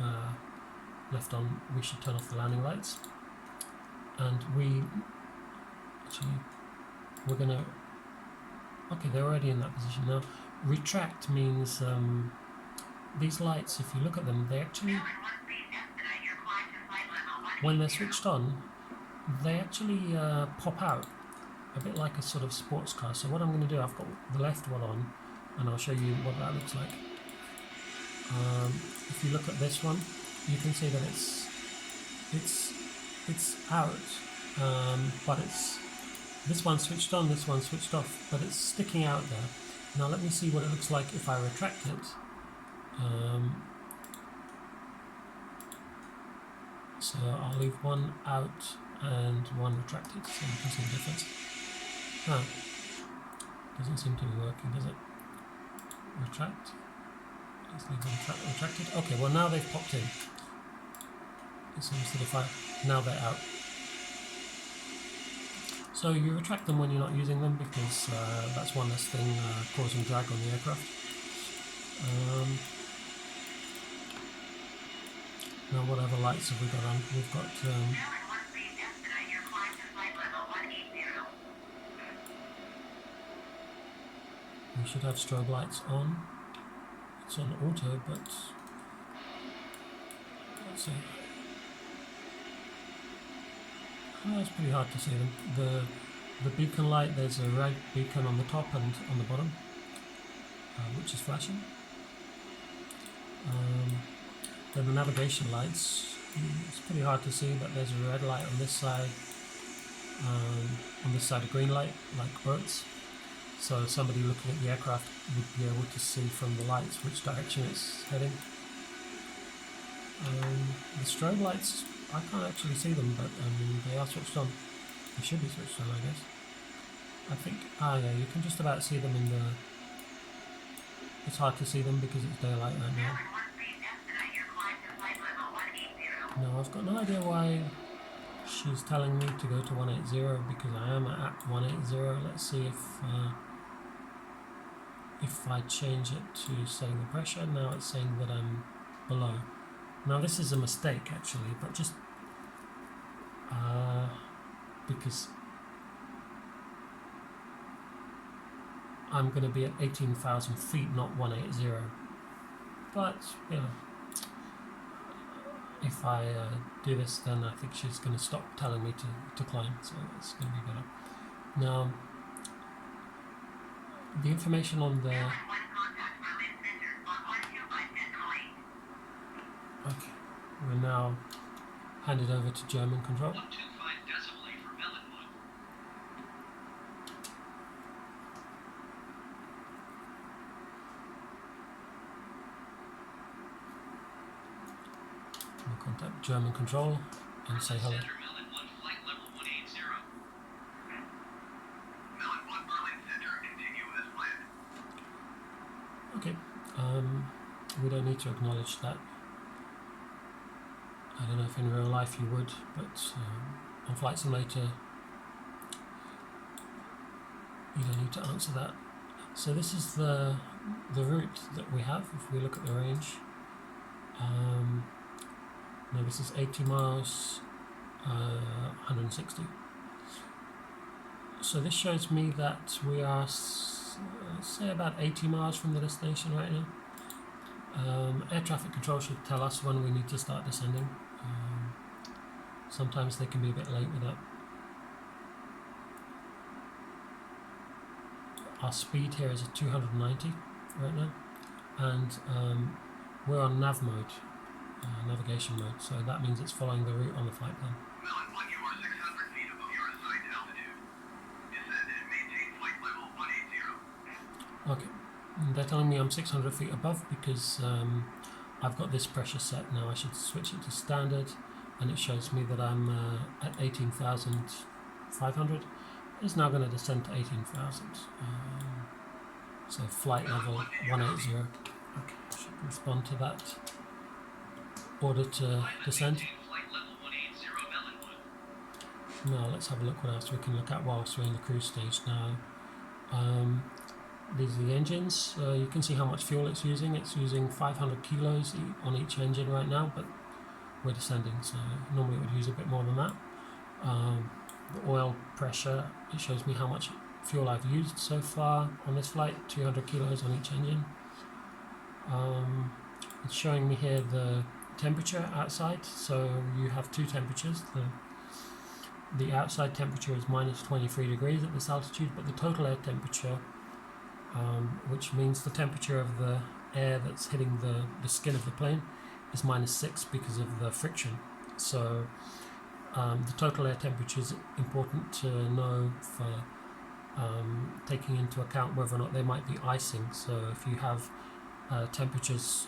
left on. We should turn off the landing lights, and we're gonna. Okay, they're already in that position now. Retract means these lights. If you look at them, they actually, when they're switched on, they actually pop out a bit like a sort of sports car. So what I'm going to do, I've got the left one on, and I'll show you what that looks like. If you look at this one, you can see that it's out, but this one's switched on, this one's switched off, but it's sticking out there. Now let me see what it looks like if I retract it. So I'll leave one out and one retracted, so you can see the difference. Doesn't seem to be working, does it? Retract. Let's leave them retracted. Okay, well now they've popped in. It seems that now they're out. So you retract them when you're not using them, because that's one less thing causing drag on the aircraft. Now what other lights have we got on? We've got we should have strobe lights on. It's on auto, but let's see. Oh, it's pretty hard to see them. The beacon light, there's a red beacon on the top and on the bottom, which is flashing. Then the navigation lights, it's pretty hard to see, but there's a red light on this side, a green light, like boats. So somebody looking at the aircraft would be able to see from the lights which direction it's heading. The strobe lights, I can't actually see them, but they are switched on. They should be switched on, I guess. I think, yeah, you can just about see them in the... It's hard to see them because it's daylight right now. No, I've got no idea why she's telling me to go to 180, because I am at 180. Let's see if I change it to saying the pressure. Now it's saying that I'm below. Now this is a mistake actually, but just because I'm going to be at 18,000 feet, not 180. But you know, if I do this, then I think she's going to stop telling me to climb, so it's going to be better. Now, the information on the... Okay, we're now handed over to German control. 125 decimal A for Melonwood. We'll contact German control and say hello. Center, Melonwood, flight level 180. Melonwood, Berlin Center, continue as planned. Okay, we don't need to acknowledge that. I don't know if in real life you would, but on Flight Simulator you don't need to answer that. So this is the route that we have if we look at the range. Now this is 80 miles, 160. So this shows me that we are, say, about 80 miles from the destination right now. Air traffic control should tell us when we need to start descending. Sometimes they can be a bit late with that. Our speed here is at 290 right now, and we're on nav mode, navigation mode, so that means it's following the route on the flight plan. Melonwood, you are 600 feet above your assigned altitude. Descend and maintain flight level 180. Okay, and they're telling me I'm 600 feet above because I've got this pressure set now. I should switch it to standard, and it shows me that I'm at 18,500. It's now going to descend to 18,000. So flight level 180. Okay, should respond to that order to descend. Maintain flight level 180 Melonwood. Now let's have a look what else we can look at whilst we're in the cruise stage now. These are the engines. You can see how much fuel it's using. It's using 500 kilos on each engine right now, but we're descending, so normally it would use a bit more than that. The oil pressure, it shows me how much fuel I've used so far on this flight, 200 kilos on each engine. It's showing me here the temperature outside, so you have two temperatures. The outside temperature is minus 23 degrees at this altitude, but the total air temperature, which means the temperature of the air that's hitting the skin of the plane, is minus 6 because of the friction. So the total air temperature is important to know for taking into account whether or not there might be icing. So if you have temperatures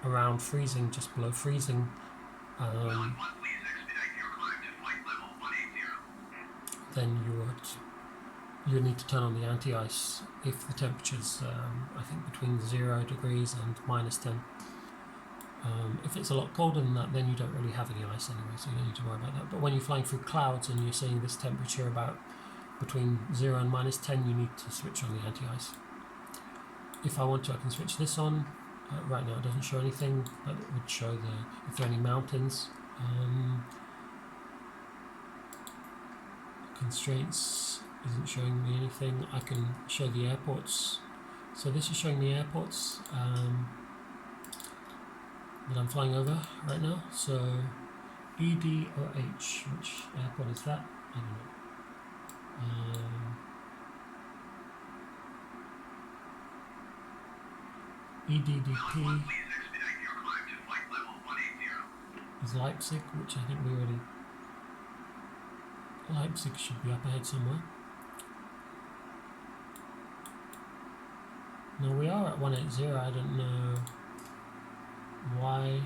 around freezing, just below freezing, then you would need to turn on the anti-ice if the temperature's I think between 0 degrees and minus 10. If it's a lot colder than that, then you don't really have any ice anyway, so you don't need to worry about that. But when you're flying through clouds and you're seeing this temperature about between 0 and minus 10, you need to switch on the anti-ice. If I want to, I can switch this on. Right now it doesn't show anything, but it would show if there are any mountains. Constraints isn't showing me anything. I can show the airports. So this is showing the airports that I'm flying over right now. So ED or H, which airport is that? I don't know. EDDP is Leipzig, which I think we already... Leipzig should be up ahead somewhere. Now we are at 180, I don't know why.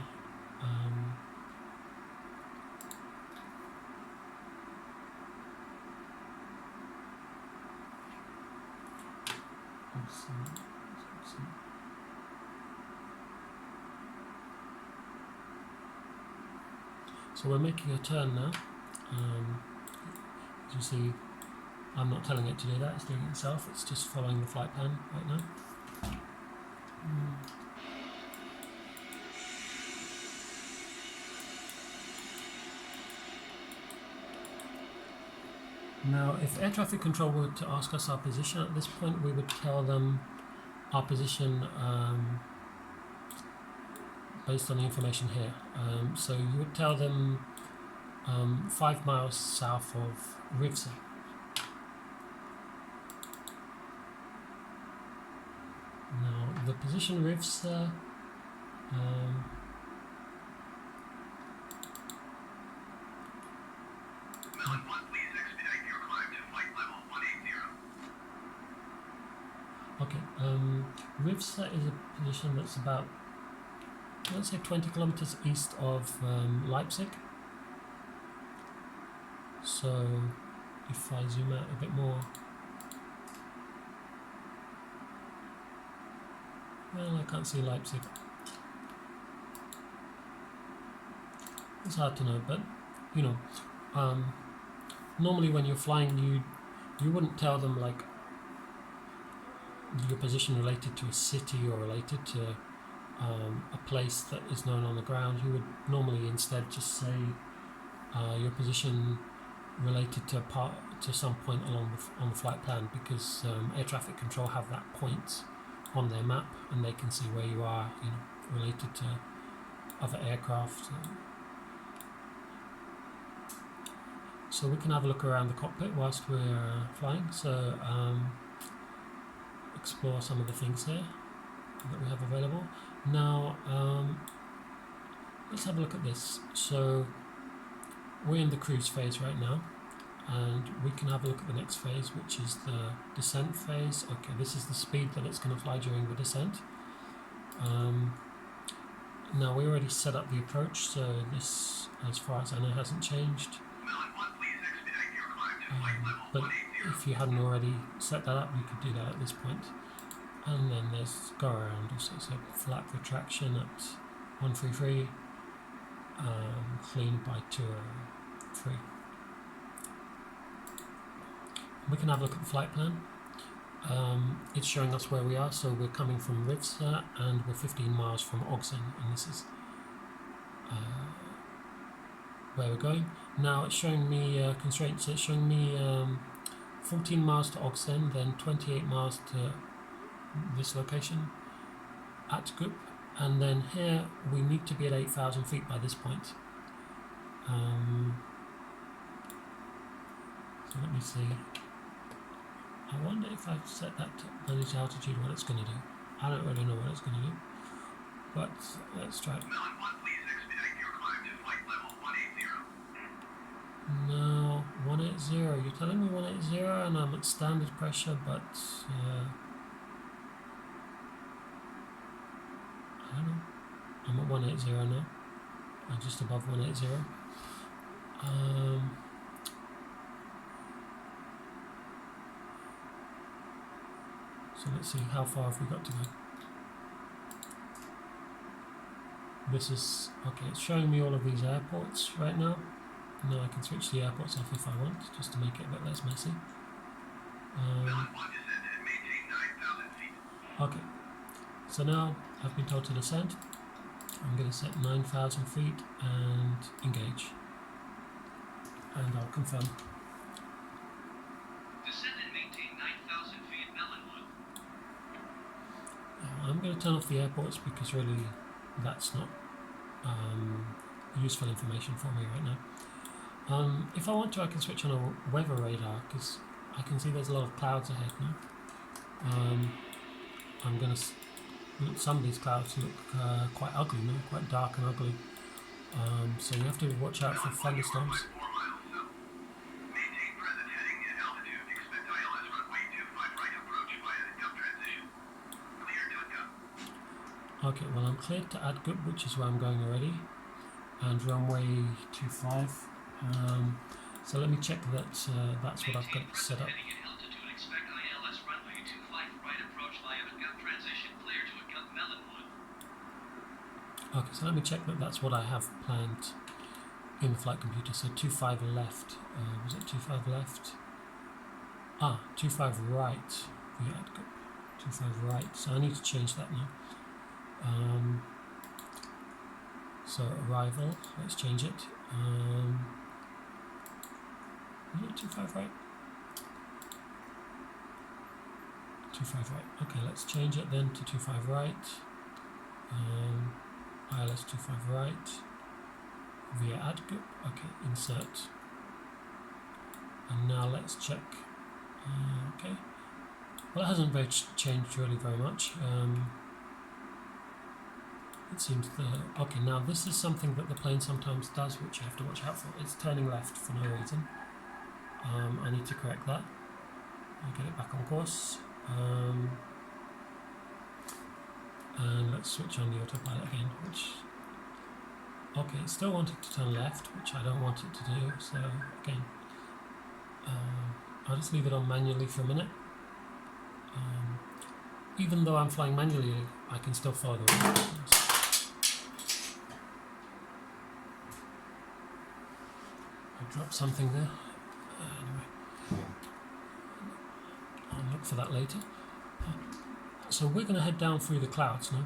So we're making a turn now. As you see, I'm not telling it to do that, it's doing it itself, it's just following the flight plan right now. Now, if air traffic control were to ask us our position at this point, we would tell them our position based on the information here. So you would tell them 5 miles south of Rivsa. Now, the position Rivsa, Rivsa is a position that's about, let's say, 20 kilometers east of Leipzig. So if I zoom out a bit more, well, I can't see Leipzig. It's hard to know, but you know, normally when you're flying, you wouldn't tell them like your position related to a city or related to a place that is known on the ground. You would normally instead just say your position related to some point on the flight plan, because air traffic control have that point on their map and they can see where you are, you know, related to other aircraft. So we can have a look around the cockpit whilst we're flying. So explore some of the things here that we have available. Now let's have a look at this. So we're in the cruise phase right now, and we can have a look at the next phase, which is the descent phase. Okay, this is the speed that it's going to fly during the descent. Now we already set up the approach, so this, as far as I know, hasn't changed. But if you hadn't already set that up, you could do that at this point. And then there's go around also, so flap retraction at 133, clean by 203. We can have a look at the flight plan. It's showing us where we are, so we're coming from Rivsa and we're 15 miles from Ogsen, and this is where we're going. Now it's showing me constraints. It's showing me 14 miles to Ogsen, then 28 miles to this location at Gup, and then here we need to be at 8,000 feet by this point. So let me see. I wonder if I've set that to manage altitude, what it's going to do. I don't really know what it's going to do, but let's try it. Mellon 1, please expedite your climb to flight level 180. No, 180. You're telling me 180 and I'm at standard pressure, but I don't know. I'm at 180 now. I'm just above 180. So let's see, how far have we got to go? This is, okay, it's showing me all of these airports right now. Now I can switch the airports off if I want, just to make it a bit less messy. Mellon 1, descend and maintain 9,000 feet. Okay, so now I've been told to descend. I'm going to set 9,000 feet and engage. And I'll confirm. Descend and maintain 9,000 feet, Mellon 1. I'm going to turn off the airports because really that's not useful information for me right now. If I want to, I can switch on a weather radar because I can see there's a lot of clouds ahead now. I'm going to some of these clouds look quite ugly now, quite dark and ugly. So you have to watch out for thunderstorms. 4 miles south. Maintain present heading and altitude. Expect ILS runway 25 right approach via Gup transition. Clear to Gup. Okay, well I'm cleared to add Gup, which is where I'm going already, and runway 25. So let me check that that's what I've got set up. Heading and altitude. Expect ILS runway 25 right approach via Gup transition. Clear to Gup, Mellon 1. Okay, so let me check that that's what I have planned in the flight computer. So 25 left. Was it 25 left? 25 right. We had 25 right. So I need to change that now. So arrival. Let's change it. Is it 25 right? 25 right. Okay, let's change it then to 25 right. ILS 25 right. Via add group. Okay, insert. And now let's check. Okay. Well, it hasn't changed really very much. It seems the... Okay, now this is something that the plane sometimes does, which you have to watch out for. It's turning left for no reason. I need to correct that. I'll get it back on course. And let's switch on the autopilot again, which... Okay, it still wanted to turn left, which I don't want it to do, so again, I'll just leave it on manually for a minute. Even though I'm flying manually, I can still follow the instructions. I dropped something there. Anyway, I'll look for that later. So we're going to head down through the clouds now.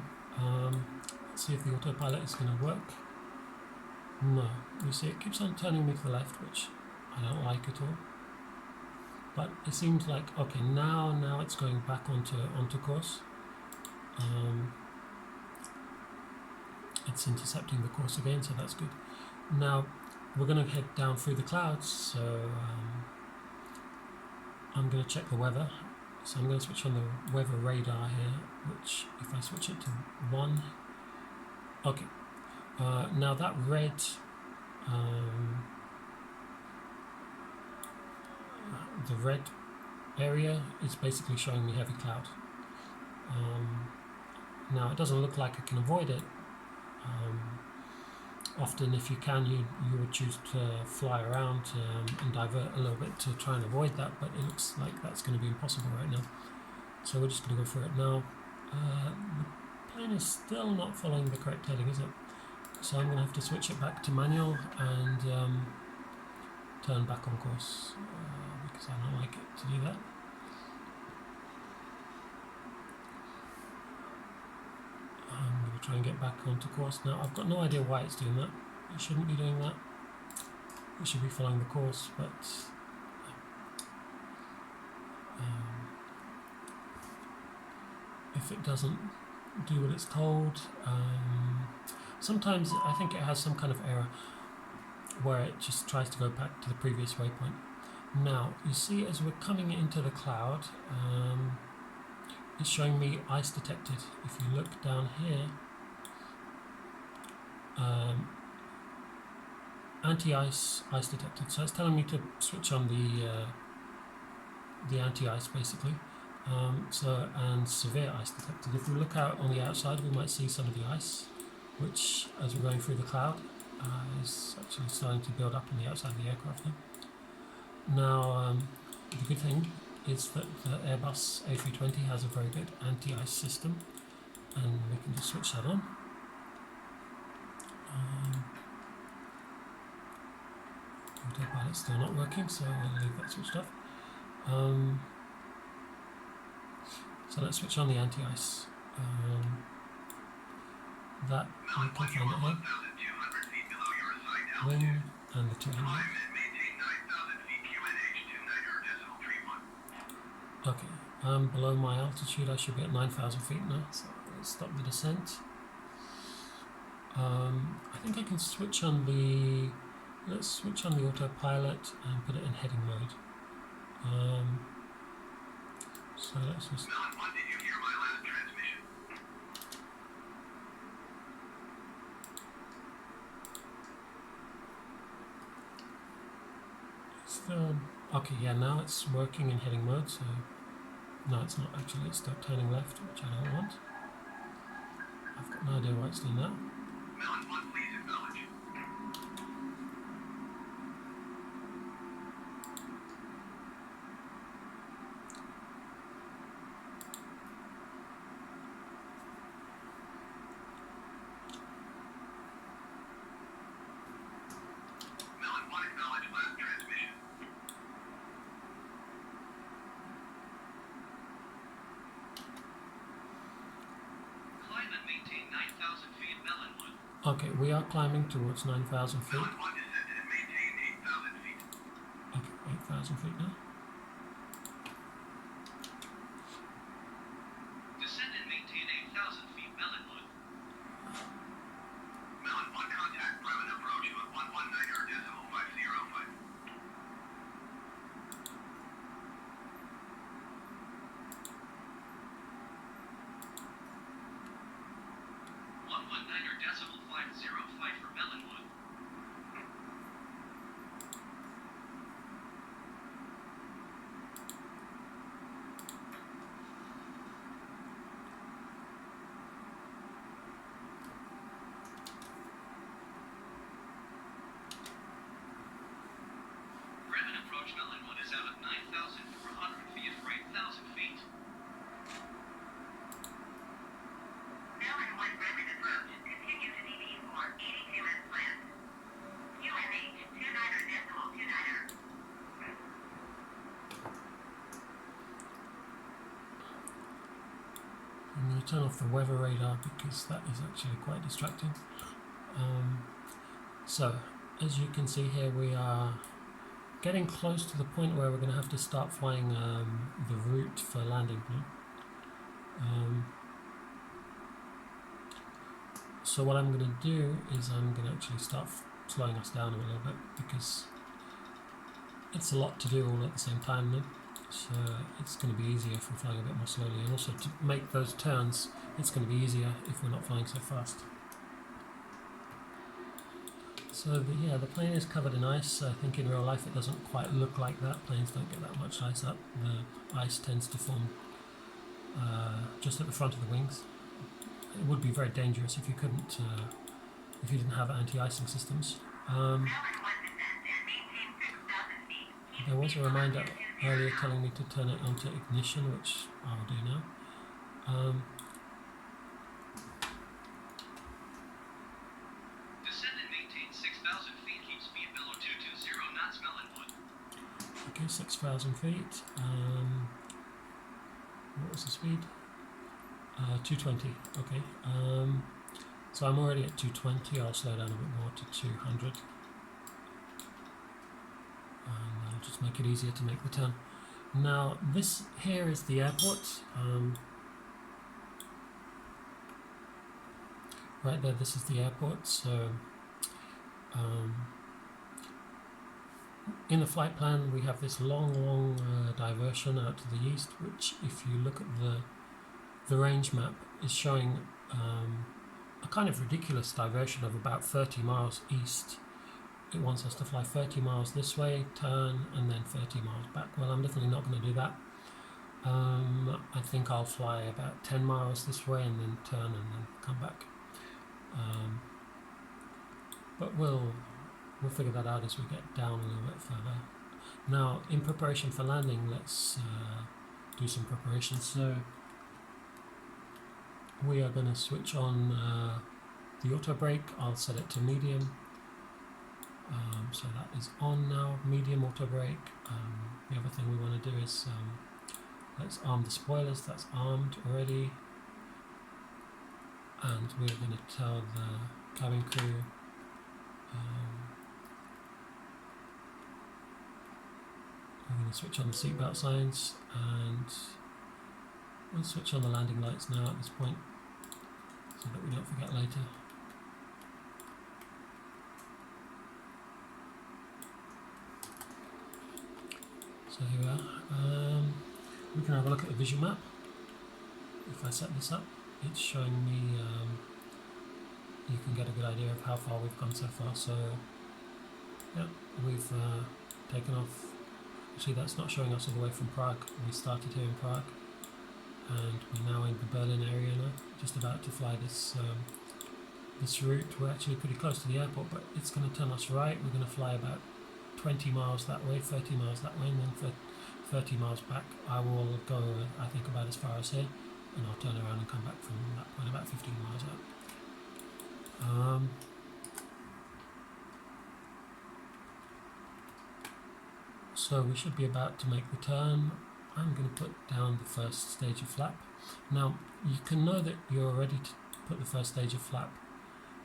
Let's see if the autopilot is going to work. No, you see it keeps on turning me to the left, which I don't like at all. But it seems like, okay, now it's going back onto course. It's intercepting the course again, so that's good. Now we're going to head down through the clouds, so I'm going to check the weather. So I'm going to switch on the weather radar here, which if I switch it to 1, okay. Now that red the red area is basically showing me heavy cloud. Now it doesn't look like I can avoid it. Often if you can, you would choose to fly around and divert a little bit to try and avoid that, but it looks like that's going to be impossible right now. So we're just going to go through it now. The plane is still not following the correct heading, is it? So I'm going to have to switch it back to manual and turn back on course because I don't like it to do that. I'm going to try and get back onto course now. I've got no idea why it's doing that. It shouldn't be doing that. It should be following the course, but if it doesn't do what it's told, sometimes I think it has some kind of error where it just tries to go back to the previous waypoint. Now, you see as we're coming into the cloud, it's showing me ice detected. If you look down here, anti-ice, ice detected. So it's telling me to switch on the anti-ice basically. And severe ice detected. If we look out on the outside, we might see some of the ice, which, as we're going through the cloud, is actually starting to build up on the outside of the aircraft now. The good thing is that the Airbus A320 has a very good anti-ice system, and we can just switch that on. Autopilot's still not working, so I'll leave that switched off. So let's switch on the anti-ice. That we can find it here. Wing and the 200. Okay, below my altitude I should be at 9,000 feet now, so let's stop the descent. I think I can switch on the... Let's switch on the autopilot and put it in heading mode. So let's just... Did you hear my last transmission? Still... Okay, yeah, now it's working in heading mode, so... No, it's not actually, it's still turning left, which I don't want. I've got no idea why it's doing that. Melon 1, please acknowledge. Melon 1, acknowledge last transmission. Climb and maintain 9,000 feet, Melon 1. Okay, we are climbing towards 9,000 feet. Melon 1 descended and maintained 8,000 feet. Okay, 8,000 feet now. Descend and maintain 8,000 feet, Melon 1. Melon 1, contact Bremen approach on 119.505. 119.505 for Melon 1. Bremen approach Melon 1 is out at 9,400 feet for 8,000 feet. Melon 1 Bremen approach. Continue to DB for 82 as planned. QNH 29.29. I'm going to turn off the weather radar because that is actually quite distracting. So, as you can see here, we are getting close to the point where we're going to have to start flying the route for landing. So what I'm going to do is I'm going to actually start slowing us down a little bit because it's a lot to do all at the same time then. So it's going to be easier if we're flying a bit more slowly, and also to make those turns it's going to be easier if we're not flying so fast. So the plane is covered in ice. I think in real life it doesn't quite look like that. Planes don't get that much ice up. The ice tends to form just at the front of the wings. It would be very dangerous if you couldn't, if you didn't have anti-icing systems. Melon 1 descend and maintain 6,000 feet. There was a reminder earlier telling me to turn it onto ignition, which I'll do now. Descend and maintain 6,000 feet. Keep speed below 220 knots. Smell input. Okay, 6,000 feet. What was the speed? 220. Okay. So I'm already at 220. I'll slow down a bit more to 200. And I'll just make it easier to make the turn. Now, this here is the airport. Right there, this is the airport. So, in the flight plan, we have this long diversion out to the east, which, if you look at the range map, is showing a kind of ridiculous diversion of about 30 miles east. It wants us to fly 30 miles this way, turn, and then 30 miles back. Well, I'm definitely not going to do that. I think I'll fly about 10 miles this way and then turn and then come back. But we'll figure that out as we get down a little bit further. Now, in preparation for landing, let's do some preparation. So we are going to switch on the auto brake. I'll set it to medium. So that is on now, medium auto brake. The other thing we want to do is let's arm the spoilers. That's armed already. And we're going to tell the cabin crew we're going to switch on the seatbelt signs, and we'll switch on the landing lights now at this point so that we don't forget later. So here we are. We can have a look at the visual map. If I set this up, it's showing me, you can get a good idea of how far we've gone so far. So yeah, we've taken off. Actually, that's not showing us all the way from Prague. We started here in Prague and we're now in the Berlin area now, just about to fly this this route. We're actually pretty close to the airport, but it's going to turn us right. We're going to fly about 20 miles that way, 30 miles that way, and then for 30 miles back. I will go, I think, about as far as here, and I'll turn around and come back from that point about 15 miles out. So we should be about to make the turn. I'm going to put down the first stage of flap. Now, you can know that you're ready to put the first stage of flap.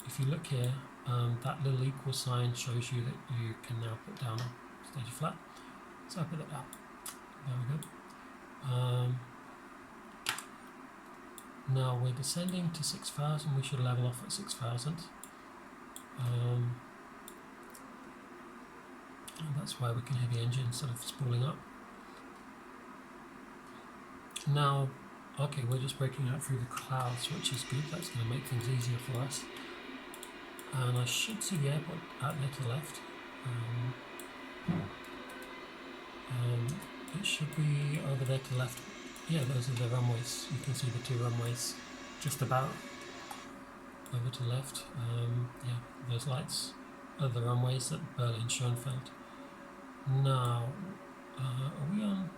If you look here, that little equal sign shows you that you can now put down a stage of flap. So I put it down. There we go. Now we're descending to 6,000. We should level off at 6,000. And that's why we can hear the engine instead of spooling up. Now, okay, we're just breaking out through the clouds, which is good. That's going to make things easier for us. And I should see the airport out there to the left. It should be over there to the left. Yeah, those are the runways. You can see the two runways just about over to the left. Yeah, those lights are the runways at Berlin Schönfeld. Now, are we on?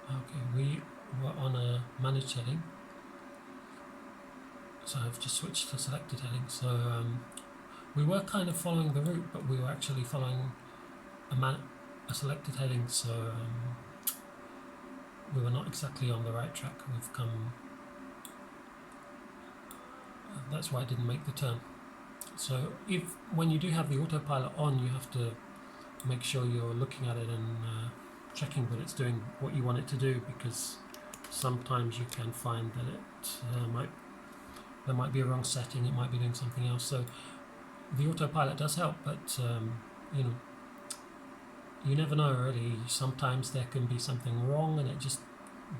Okay, we were on a managed heading. So I've just switched to selected heading. So we were kind of following the route, but we were actually following a selected heading. So we were not exactly on the right track. We've come. That's why I didn't make the turn. So when you do have the autopilot on, you have to make sure you're looking at it and checking that it's doing what you want it to do, because sometimes you can find that there might be a wrong setting. It might be doing something else. So the autopilot does help, but you know, you never know really. Sometimes there can be something wrong and it just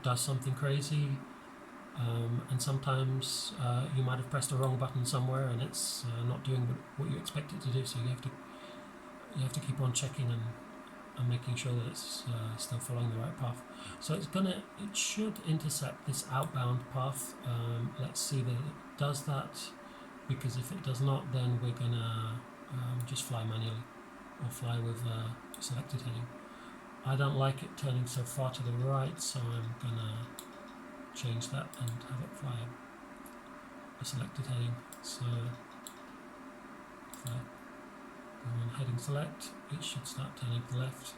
does something crazy. And sometimes you might have pressed the wrong button somewhere and it's not doing what you expect it to do. So you have to keep on checking and making sure that it's still following the right path. So it should intercept this outbound path. Let's see that it does that, because if it does not, then we're gonna just fly manually or fly with selected heading. I don't like it turning so far to the right, so I'm gonna change that and have it fly a selected heading. So if I go on heading select, it should start turning to the left.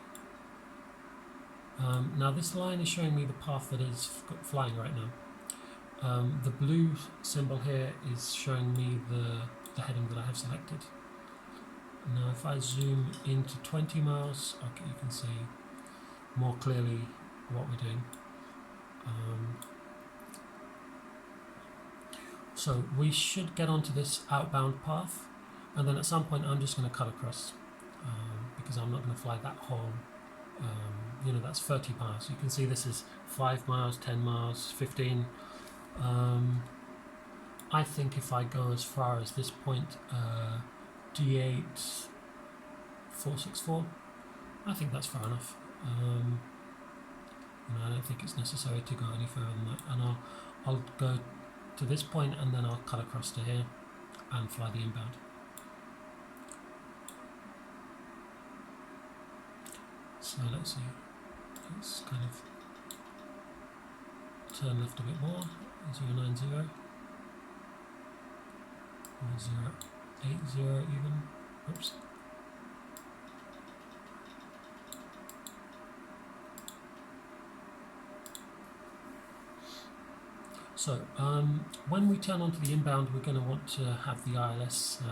Now this line is showing me the path that is flying right now. The blue symbol here is showing me the heading that I have selected. Now if I zoom into 20 miles, okay, you can see more clearly what we're doing. So we should get onto this outbound path, and then at some point I'm just going to cut across, because I'm not going to fly that whole, that's 30 miles. You can see this is 5 miles, 10 miles, 15. I think if I go as far as this point, D8 464, I think that's far enough. I don't think it's necessary to go any further than that, and I'll go to this point and then I'll cut across to here and fly the inbound. So let's see, let's kind of turn left a bit more, 090 or 080 even, oops. So when we turn onto the inbound, we're going to want to have the ILS,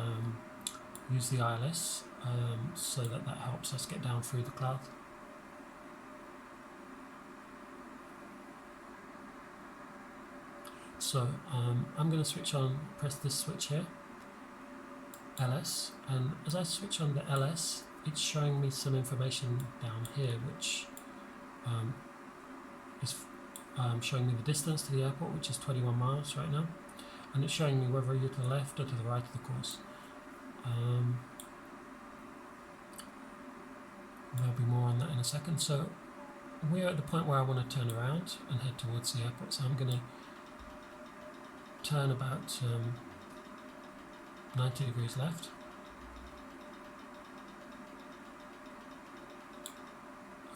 use the ILS, so that helps us get down through the cloud. So I'm going to switch on, press this switch here, LS, and as I switch on the LS, it's showing me some information down here, which is showing me the distance to the airport, which is 21 miles right now, and it's showing me whether you're to the left or to the right of the course. There'll be more on that in a second. So we're at the point where I want to turn around and head towards the airport, so I'm going to turn about 90 degrees left.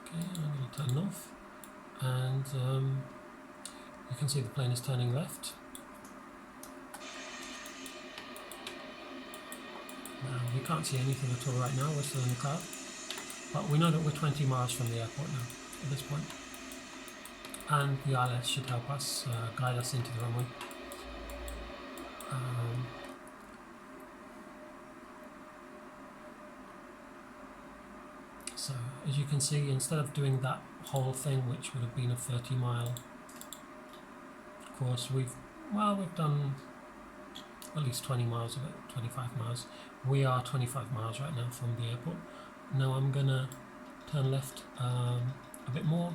Okay, I'm going to turn off, and you can see the plane is turning left. Now we can't see anything at all right now, we're still in the cloud, but we know that we're 20 miles from the airport now at this point, and the ILS should help us guide us into the runway. So as you can see, instead of doing that whole thing, which would have been a 30-mile course, we've done at least 20 miles of it, 25 miles. We are 25 miles right now from the airport. Now I'm gonna turn left a bit more,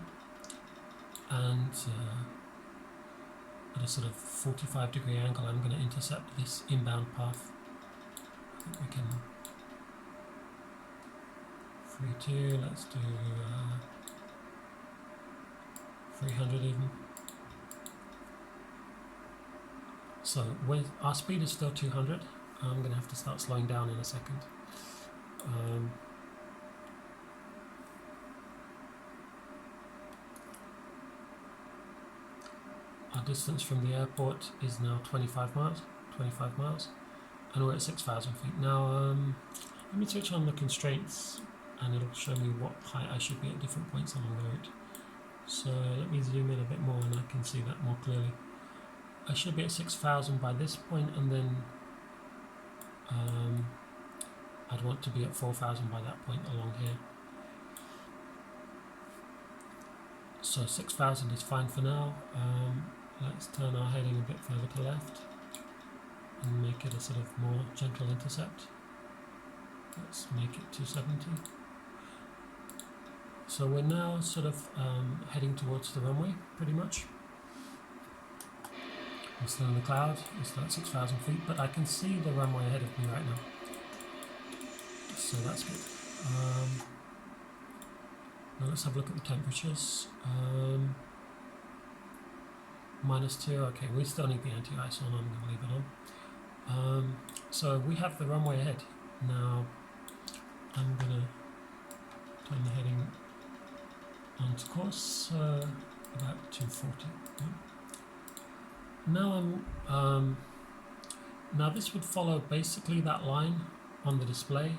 and at a sort of 45-degree angle, I'm going to intercept this inbound path. I think we can 32, let's do 300 even. So our speed is still 200. I'm going to have to start slowing down in a second. Our distance from the airport is now 25 miles, and we're at 6,000 feet. Now, let me switch on the constraints, and it'll show me what height I should be at different points along the route. So let me zoom in a bit more, and I can see that more clearly. I should be at 6,000 by this point, and then I'd want to be at 4,000 by that point along here. So 6,000 is fine for now. Let's turn our heading a bit further to left and make it a sort of more gentle intercept. Let's make it 270. So we're now sort of heading towards the runway, pretty much. We're still in the cloud, we're still at 6,000 feet, but I can see the runway ahead of me right now. So that's good. Now let's have a look at the temperatures. -2, okay, we still need the anti-ice on, I'm going to leave it on. So we have the runway ahead. Now I'm going to turn the heading onto course, about 240. Yeah. Now now this would follow basically that line on the display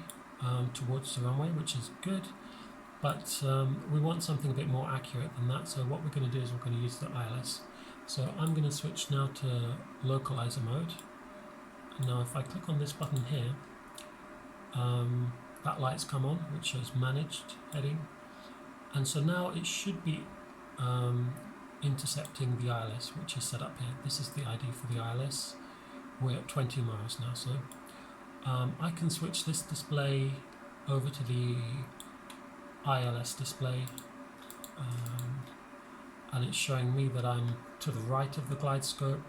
towards the runway, which is good, but we want something a bit more accurate than that, so what we're going to do is we're going to use the ILS. So I'm going to switch now to localizer mode. Now if I click on this button here, that light's come on, which shows managed heading, and so now it should be intercepting the ILS, which is set up here. This is the ID for the ILS. We're at 20 miles now, so I can switch this display over to the ILS display, and it's showing me that I'm to the right of the glide scope.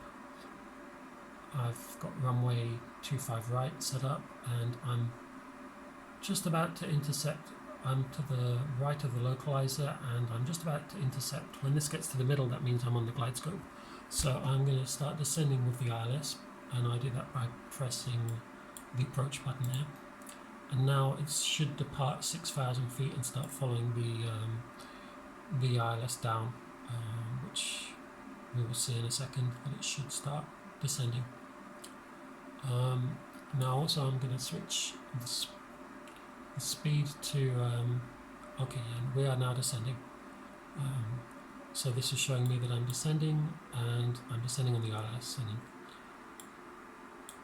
I've got runway 25 right set up, and I'm just about to intercept. I'm to the right of the localizer, and I'm just about to intercept. When this gets to the middle, that means I'm on the glide scope. So I'm going to start descending with the ILS, and I do that by pressing the approach button there. And now it should depart 6,000 feet and start following the ILS down, which we will see in a second that it should start descending. Now also I'm going to switch the speed to okay, and we are now descending. So this is showing me that I'm descending, and I'm descending on the ILS. And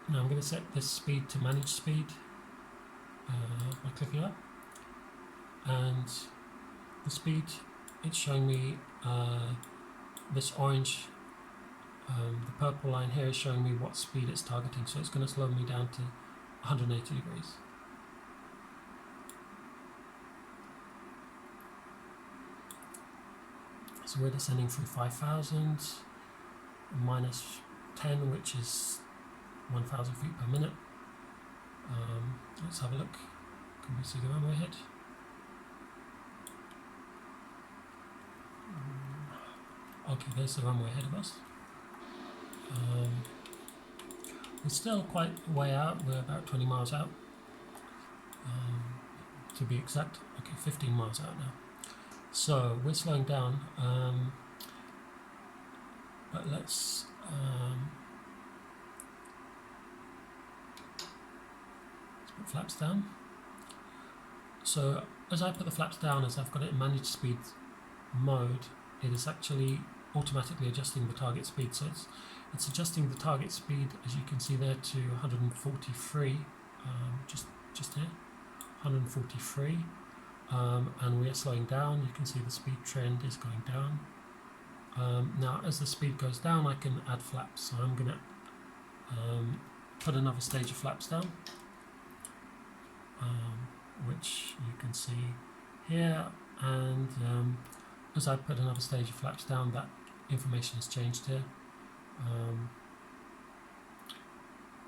now I'm going to set this speed to manage speed by clicking up, and the speed, it's showing me this orange, the purple line here is showing me what speed it's targeting, so it's going to slow me down to 180 degrees. So we're descending through 5,000, minus 10, which is 1,000 feet per minute. Let's have a look. Can we see the runway ahead? Okay, there's the runway ahead of us. We're still quite a way out. We're about 20 miles out, to be exact. Okay, 15 miles out now. So we're slowing down, but let's put flaps down. So as I put the flaps down, as I've got it in managed speed mode, it is actually automatically adjusting the target speed. So it's adjusting the target speed, as you can see there, to 143, just here, 143. And we are slowing down. You can see the speed trend is going down. Now as the speed goes down, I can add flaps, so I'm going to put another stage of flaps down, which you can see here, and as I put another stage of flaps down, that information has changed here.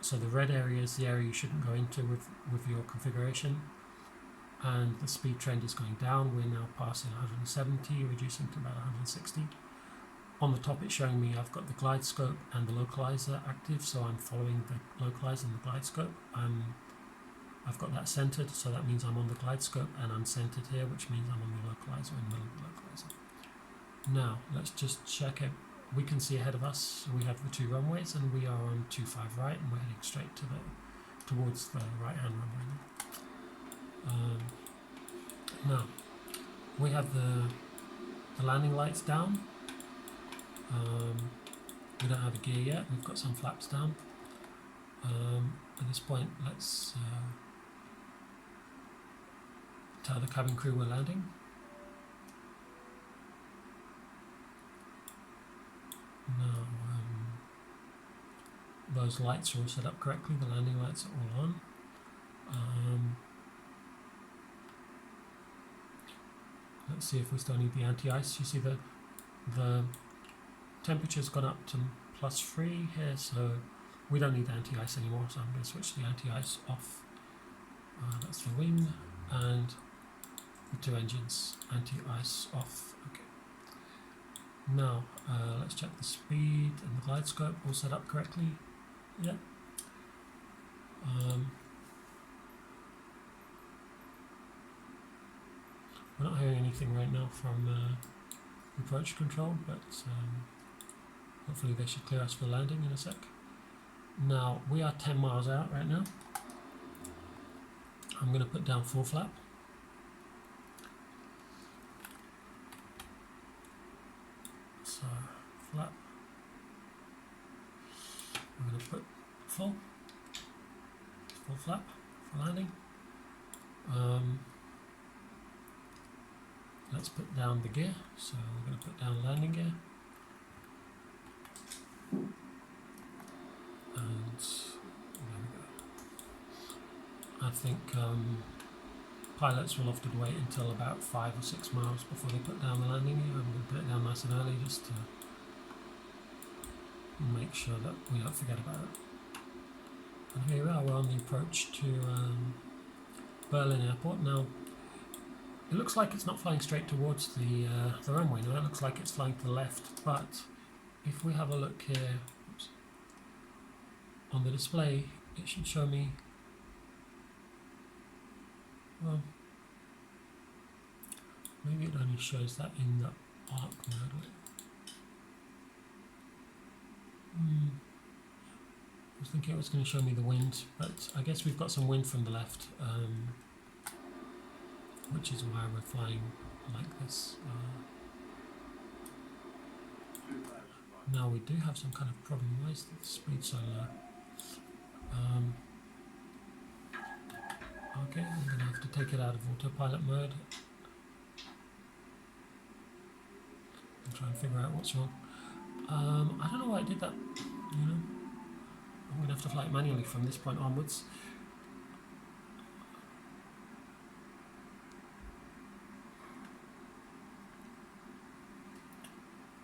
So the red area is the area you shouldn't go into with your configuration, and the speed trend is going down. We're now passing 170, reducing to about 160. On the top it's showing me I've got the glide scope and the localizer active, so I'm following the localizer and the glide scope. I've got that centered, so that means I'm on the glide scope, and I'm centered here, which means I'm on the localizer, in the middle of the localizer. Now let's just check it. We can see ahead of us we have the two runways, and we are on 25 right, and we're heading straight towards the right hand runway now. Now we have the landing lights down. We don't have a gear yet. We've got some flaps down. At this point, let's tell the cabin crew we're landing. Now, those lights are all set up correctly. The landing lights are all on. Let's see if we still need the anti-ice. You see the temperature's gone up to +3 here, so we don't need anti-ice anymore, so I'm going to switch the anti-ice off. That's the wing, and the two engines, anti-ice off. Okay. Now let's check the speed and the glide scope, all set up correctly. Yeah. We're not hearing anything right now from approach control, but hopefully they should clear us for landing in a sec. Now, we are 10 miles out right now. I'm going to put down full flap. So, flap. I'm going to put full flap for landing. Let's put down the gear. So we're going to put down landing gear. And there we go. I think pilots will often wait until about 5 or 6 miles before they put down the landing gear. I'm going to put it down nice and early just to make sure that we don't forget about it. And here we are, we're on the approach to Berlin Airport. Now, it looks like it's not flying straight towards the runway. Now it looks like it's flying to the left, but if we have a look here, oops, on the display, it should show me, well, maybe it only shows that in the arc mode. I was thinking it was going to show me the wind, but I guess we've got some wind from the left, which is why we're flying like this. Now we do have some kind of problem. Why is the speed so low? Okay, I'm going to have to take it out of autopilot mode and try and figure out what's wrong. I don't know why it did that, you know. I'm going to have to fly it manually from this point onwards.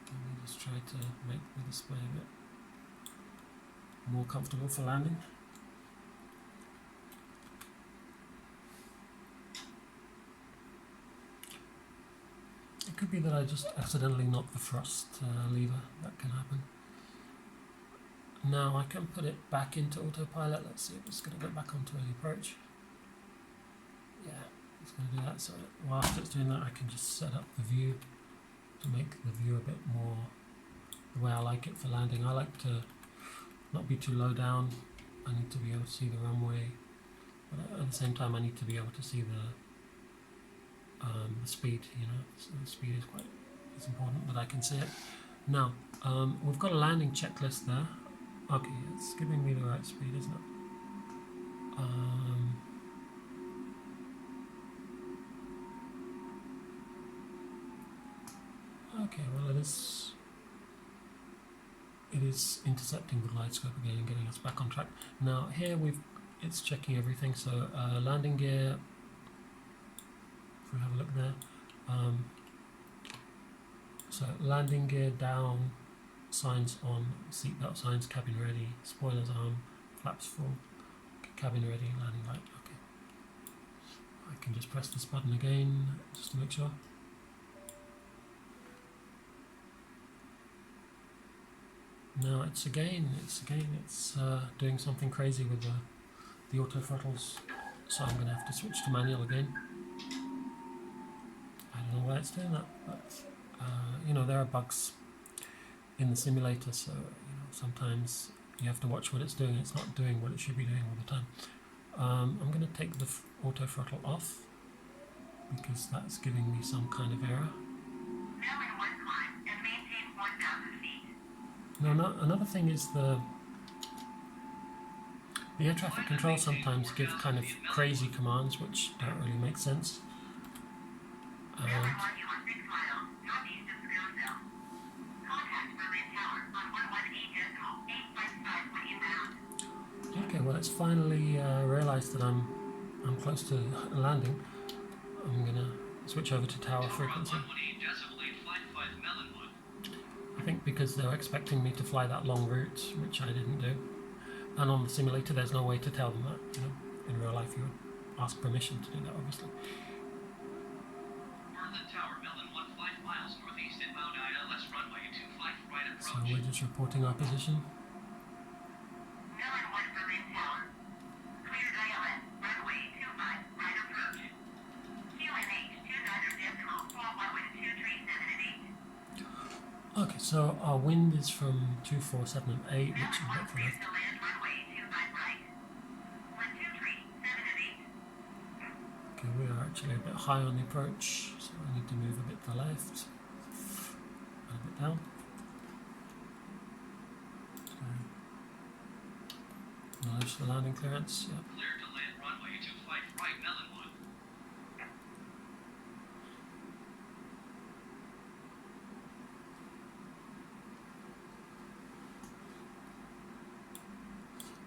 Let me just try to make the display a bit more comfortable for landing. It could be that I just accidentally knocked the thrust lever. That can happen. Now I can put it back into autopilot. Let's see if it's going to go back onto early approach. Yeah, it's going to do that. So whilst it's doing that, I can just set up the view to make the view a bit more the way I like it for landing. I like to not be too low down. I need to be able to see the runway, but at the same time I need to be able to see the speed, you know. So the speed is it's important that I can see it. Now, we've got a landing checklist there. Okay, it's giving me the right speed, isn't it? Okay, well it is intercepting the glide scope again and getting us back on track. Now here it's checking everything. So landing gear. If we have a look there, so landing gear down, signs on, seatbelt signs, cabin ready, spoilers on, flaps full, cabin ready, landing light. Okay, I can just press this button again just to make sure. Now it's doing something crazy with the auto throttles, so I'm going to have to switch to manual again. I don't know why it's doing that, but you know, there are bugs in the simulator, so you know, sometimes you have to watch what it's doing. It's not doing what it should be doing all the time. I'm going to take the auto throttle off because that's giving me some kind of error. Now in one climb and maintain 1,000 feet. No, another thing is the air traffic control sometimes give kind of crazy commands which don't really make sense. Now I'm on you on 6 miles, northeast of Scottsdale. Contact Berlin Tower on 118.855 when inbound. Okay, well it's finally realised that I'm close to landing. I'm gonna switch over to tower frequency. I think because they're expecting me to fly that long route, which I didn't do. And on the simulator there's no way to tell them that, you know. In real life you would ask permission to do that, obviously. So we're just reporting our position. Now in 1 Berlin Tower. Cleared ILS, runway 25, right approach. QNH 29 So our wind is from 247 and 8, which is Melbourne right 1 to cleared left. to land runway 25 right. Wind 23, 7 and 8. Okay, we are actually a bit high on the approach, so I need to move a bit to the left and a bit down. So, acknowledge the landing clearance. Yep. Cleared to land runway 25 right, Melonwood.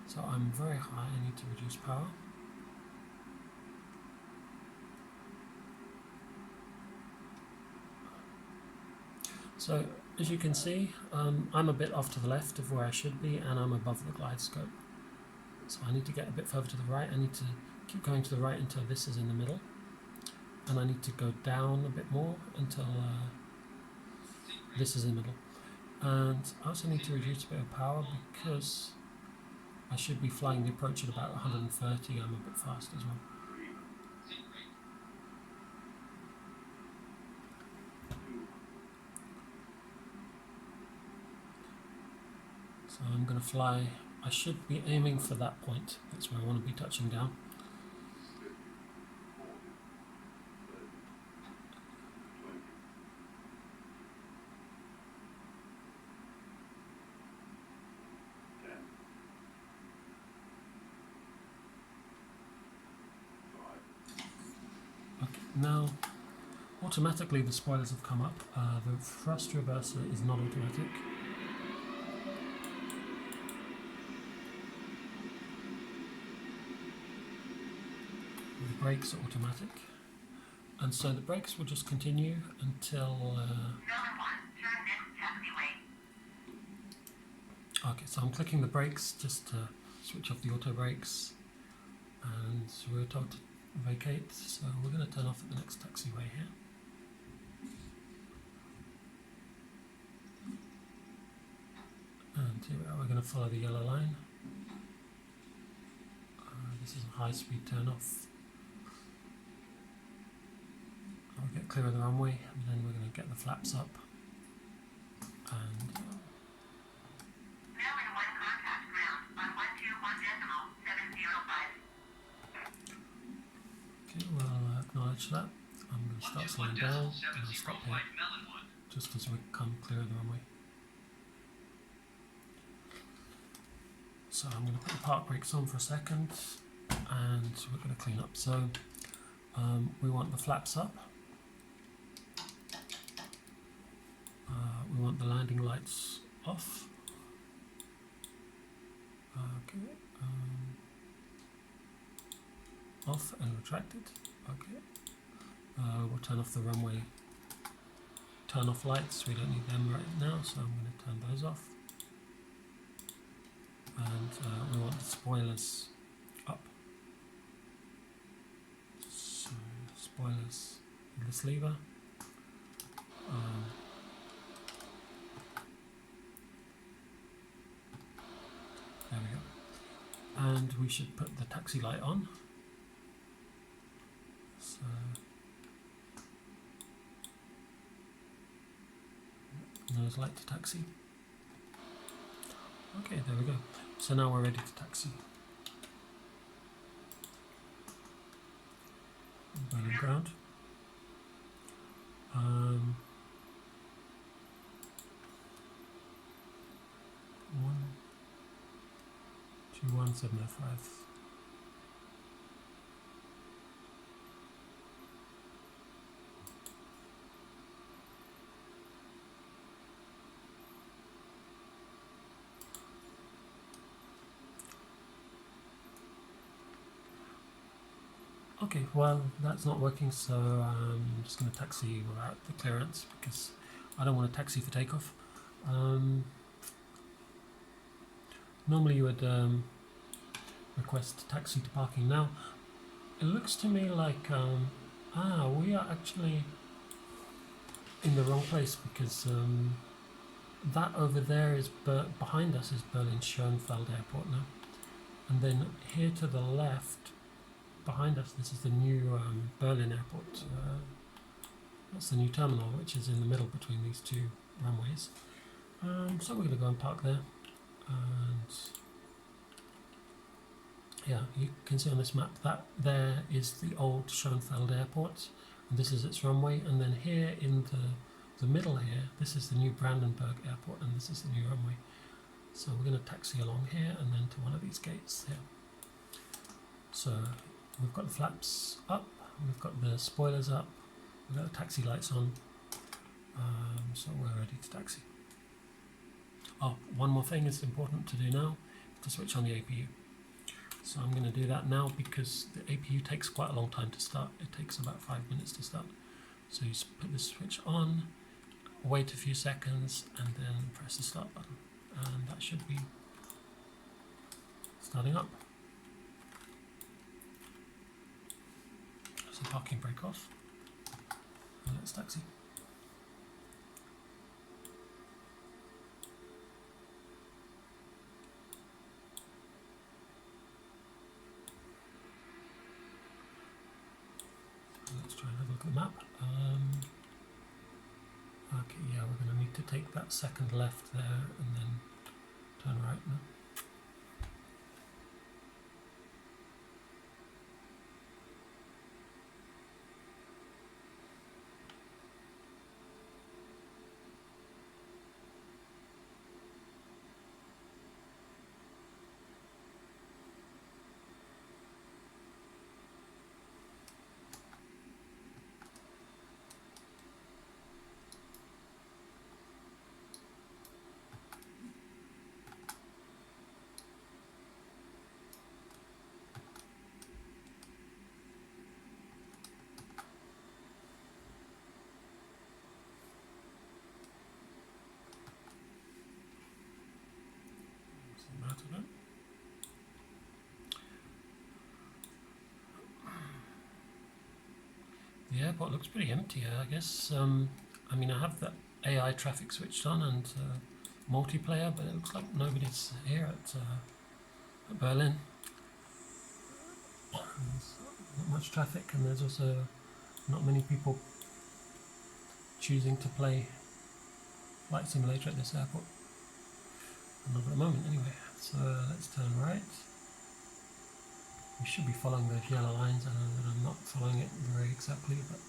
So I'm very high. I need to reduce power. So as you can see, I'm a bit off to the left of where I should be, and I'm above the glide scope. So I need to get a bit further to the right. I need to keep going to the right until this is in the middle, and I need to go down a bit more until this is in the middle. And I also need to reduce a bit of power because I should be flying the approach at about 130. I'm a bit fast as well. So I'm going to fly, I should be aiming for that point. That's where I want to be touching down. Okay, now automatically the spoilers have come up. The thrust reverser is not automatic. The brakes are automatic, and so the brakes will just continue until Melbourne 1, turn next taxiway. okay, so I'm clicking the brakes just to switch off the auto brakes, and we're told to vacate, so we're going to turn off at the next taxiway here. And here we are, we're going to follow the yellow line. This is a high speed turn off. I'll get clear of the runway, and then we're going to get the flaps up. And Melbourne 1 contact ground on 121.705. okay, we'll acknowledge that. I'm going to start slowing down, and I'll stop here, Melonwood. just as we come clear of the runway. So I'm going to put the park brakes on for a second, and we're going to clean up. So we want the flaps up. We want the landing lights off. Okay. Off and retracted. Okay. We'll turn off the runway turn off lights. We don't need them right now, so I'm going to turn those off. And we want the spoilers up. So spoilers with this lever. There we go. And we should put the taxi light on. So nose light to taxi. Okay, there we go. So now we're ready to taxi. Berlin ground. 121.705. Okay, well that's not working, so I'm just going to taxi without the clearance because I don't want to taxi for takeoff. Normally you would request taxi to parking. Now it looks to me like we are actually in the wrong place because that over there is behind us is Berlin-Schönefeld Airport now, and then here to the left behind us, this is the new Berlin airport. That's the new terminal, which is in the middle between these two runways. So we're going to go and park there, and yeah, you can see on this map that there is the old Schoenfeld Airport, and this is its runway, and then here in the middle here, this is the new Brandenburg Airport, and this is the new runway. So we're going to taxi along here and then to one of these gates here. So we've got the flaps up, we've got the spoilers up, we've got the taxi lights on, so we're ready to taxi. Oh, one more thing is important to do now, to switch on the APU. So I'm going to do that now because the APU takes quite a long time to start. It takes about 5 minutes to start. So you put the switch on, wait a few seconds, and then press the start button. And that should be starting up. So parking brake off, and let's taxi. Let's try and have a look at the map. Okay, yeah, we're going to need to take that second left there and then turn right now. The airport looks pretty empty here, I guess. I mean, I have the AI traffic switched on and multiplayer, but it looks like nobody's here at Berlin. There's not much traffic, and there's also not many people choosing to play Flight Simulator at this airport. Not at the moment, anyway. So let's turn right. We should be following those yellow lines. I know that I'm not following it very exactly, but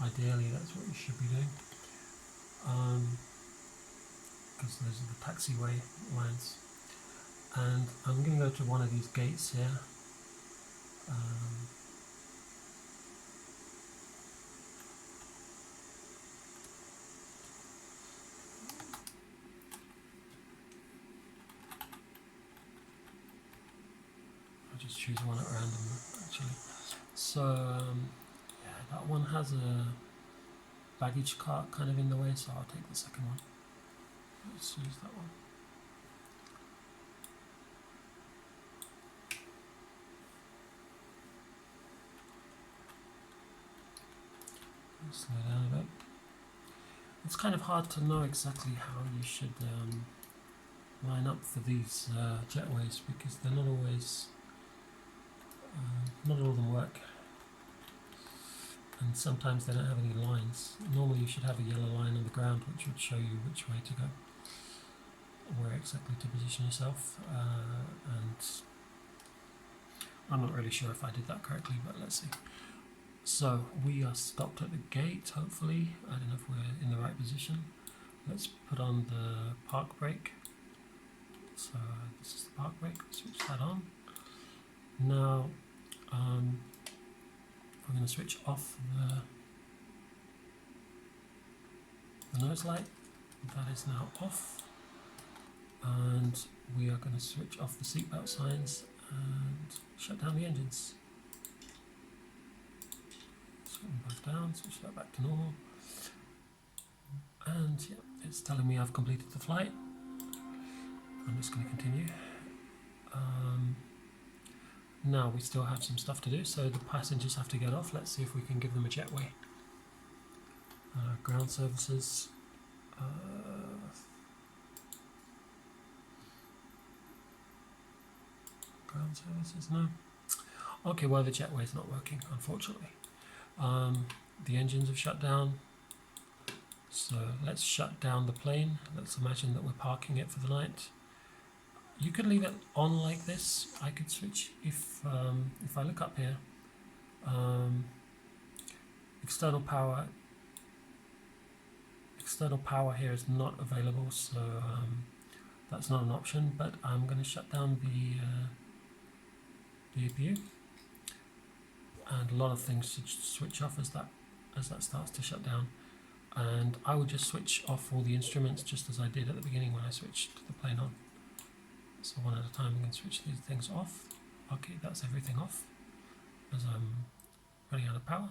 ideally that's what you should be doing. Because those are the taxiway lines. And I'm going to go to one of these gates here. Just choose one at random actually. So yeah, that one has a baggage cart kind of in the way, so I'll take the second one. Let's use that one. Slow down a bit. It's kind of hard to know exactly how you should line up for these jetways because they're not always not all of them work, and sometimes they don't have any lines. Normally you should have a yellow line on the ground which would show you which way to go, where exactly to position yourself, and I'm not really sure if I did that correctly, but let's see. So we are stopped at the gate, hopefully. I don't know if we're in the right position. Let's put on the park brake. So this is the park brake, switch that on. Now we're going to switch off the nose light. That is now off. And we are going to switch off the seatbelt signs and shut down the engines. Switch them both down, switch that back to normal. And yeah, it's telling me I've completed the flight. I'm just going to continue. Now we still have some stuff to do, so the passengers have to get off. Let's see if we can give them a jetway. Ground services. Ground services, no. Okay, well the jetway is not working, unfortunately. The engines have shut down, So let's shut down the plane. Let's imagine that we're parking it for the night. You could leave it on like this. I could switch if I look up here. External power here is not available, so that's not an option. But I'm going to shut down the APU, and a lot of things should switch off as that starts to shut down. And I will just switch off all the instruments just as I did at the beginning when I switched the plane on. So one at a time, I'm going to switch these things off. Okay, that's everything off. As I'm running out of power,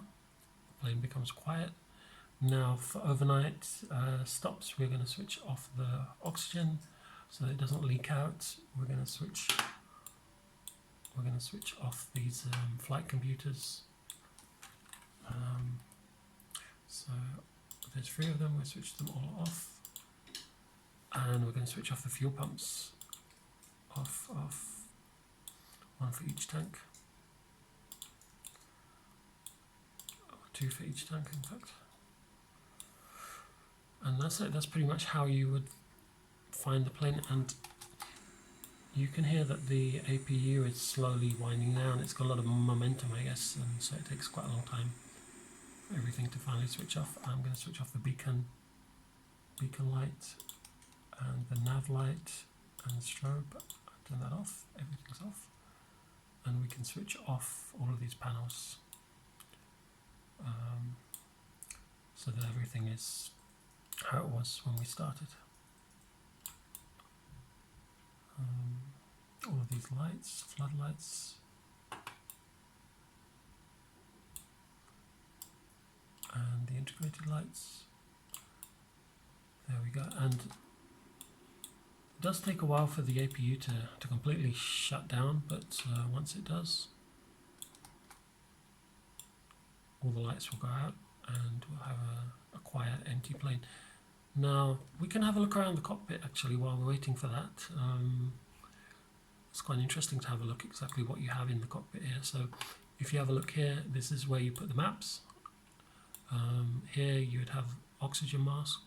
the plane becomes quiet. Now for overnight stops, we're going to switch off the oxygen so that it doesn't leak out. We're going to switch off these flight computers. So there's 3 of them. We'll switch them all off, and we're going to switch off the fuel pumps. Off, one for each tank, or 2 for each tank in fact. And that's it. That's pretty much how you would find the plane. And you can hear that the APU is slowly winding down. It's got a lot of momentum, I guess, and so it takes quite a long time for everything to finally switch off. I'm going to switch off the beacon light and the nav light and strobe. Turn that off. Everything's off, and we can switch off all of these panels so that everything is how it was when we started. All of these lights, floodlights, and the integrated lights. There we go. And it does take a while for the APU to completely shut down, but once it does, all the lights will go out and we'll have a quiet, empty plane. Now, we can have a look around the cockpit actually while we're waiting for that. It's quite interesting to have a look exactly what you have in the cockpit here. So if you have a look here, this is where you put the maps. Here you would have oxygen mask,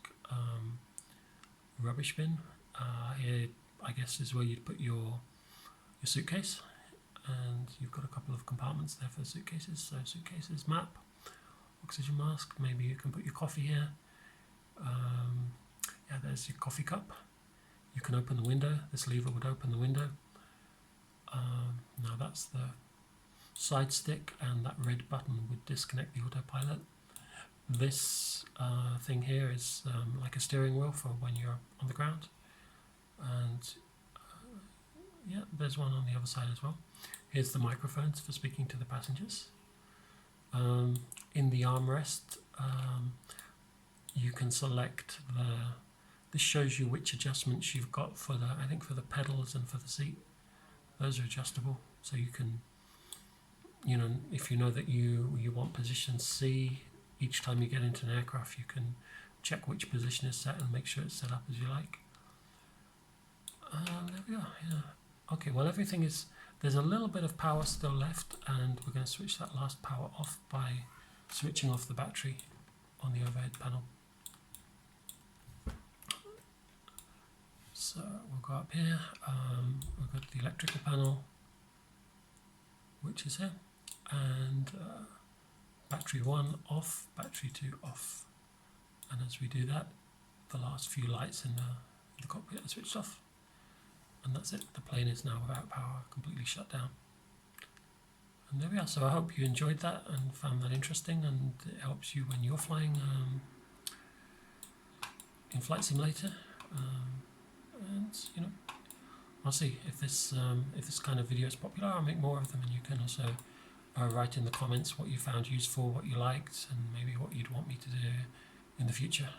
rubbish bin. Here, I guess, is where you'd put your suitcase, and you've got a couple of compartments there for the suitcases. So suitcases, map, oxygen mask. Maybe you can put your coffee here. Yeah, there's your coffee cup. You can open the window. This lever would open the window. Now that's the side stick, and that red button would disconnect the autopilot. This thing here is like a steering wheel for when you're on the ground. And yeah, there's one on the other side as well. Here's the microphones for speaking to the passengers. In the armrest, you can select this shows you which adjustments you've got for I think for the pedals and for the seat. Those are adjustable, so you can, if you know that you want position C, each time you get into an aircraft, you can check which position is set and make sure it's set up as you like. There we go, yeah. Okay, well there's a little bit of power still left, and we're going to switch that last power off by switching off the battery on the overhead panel. So we'll go up here, we'll go to the electrical panel, which is here, and battery 1 off, battery 2 off. And as we do that, the last few lights in the cockpit are switched off. And that's it, the plane is now without power, completely shut down. And there we are. So I hope you enjoyed that and found that interesting, and it helps you when you're flying in Flight Simulator. And I'll see if this kind of video is popular. I'll make more of them, and you can also write in the comments what you found useful, what you liked, and maybe what you'd want me to do in the future.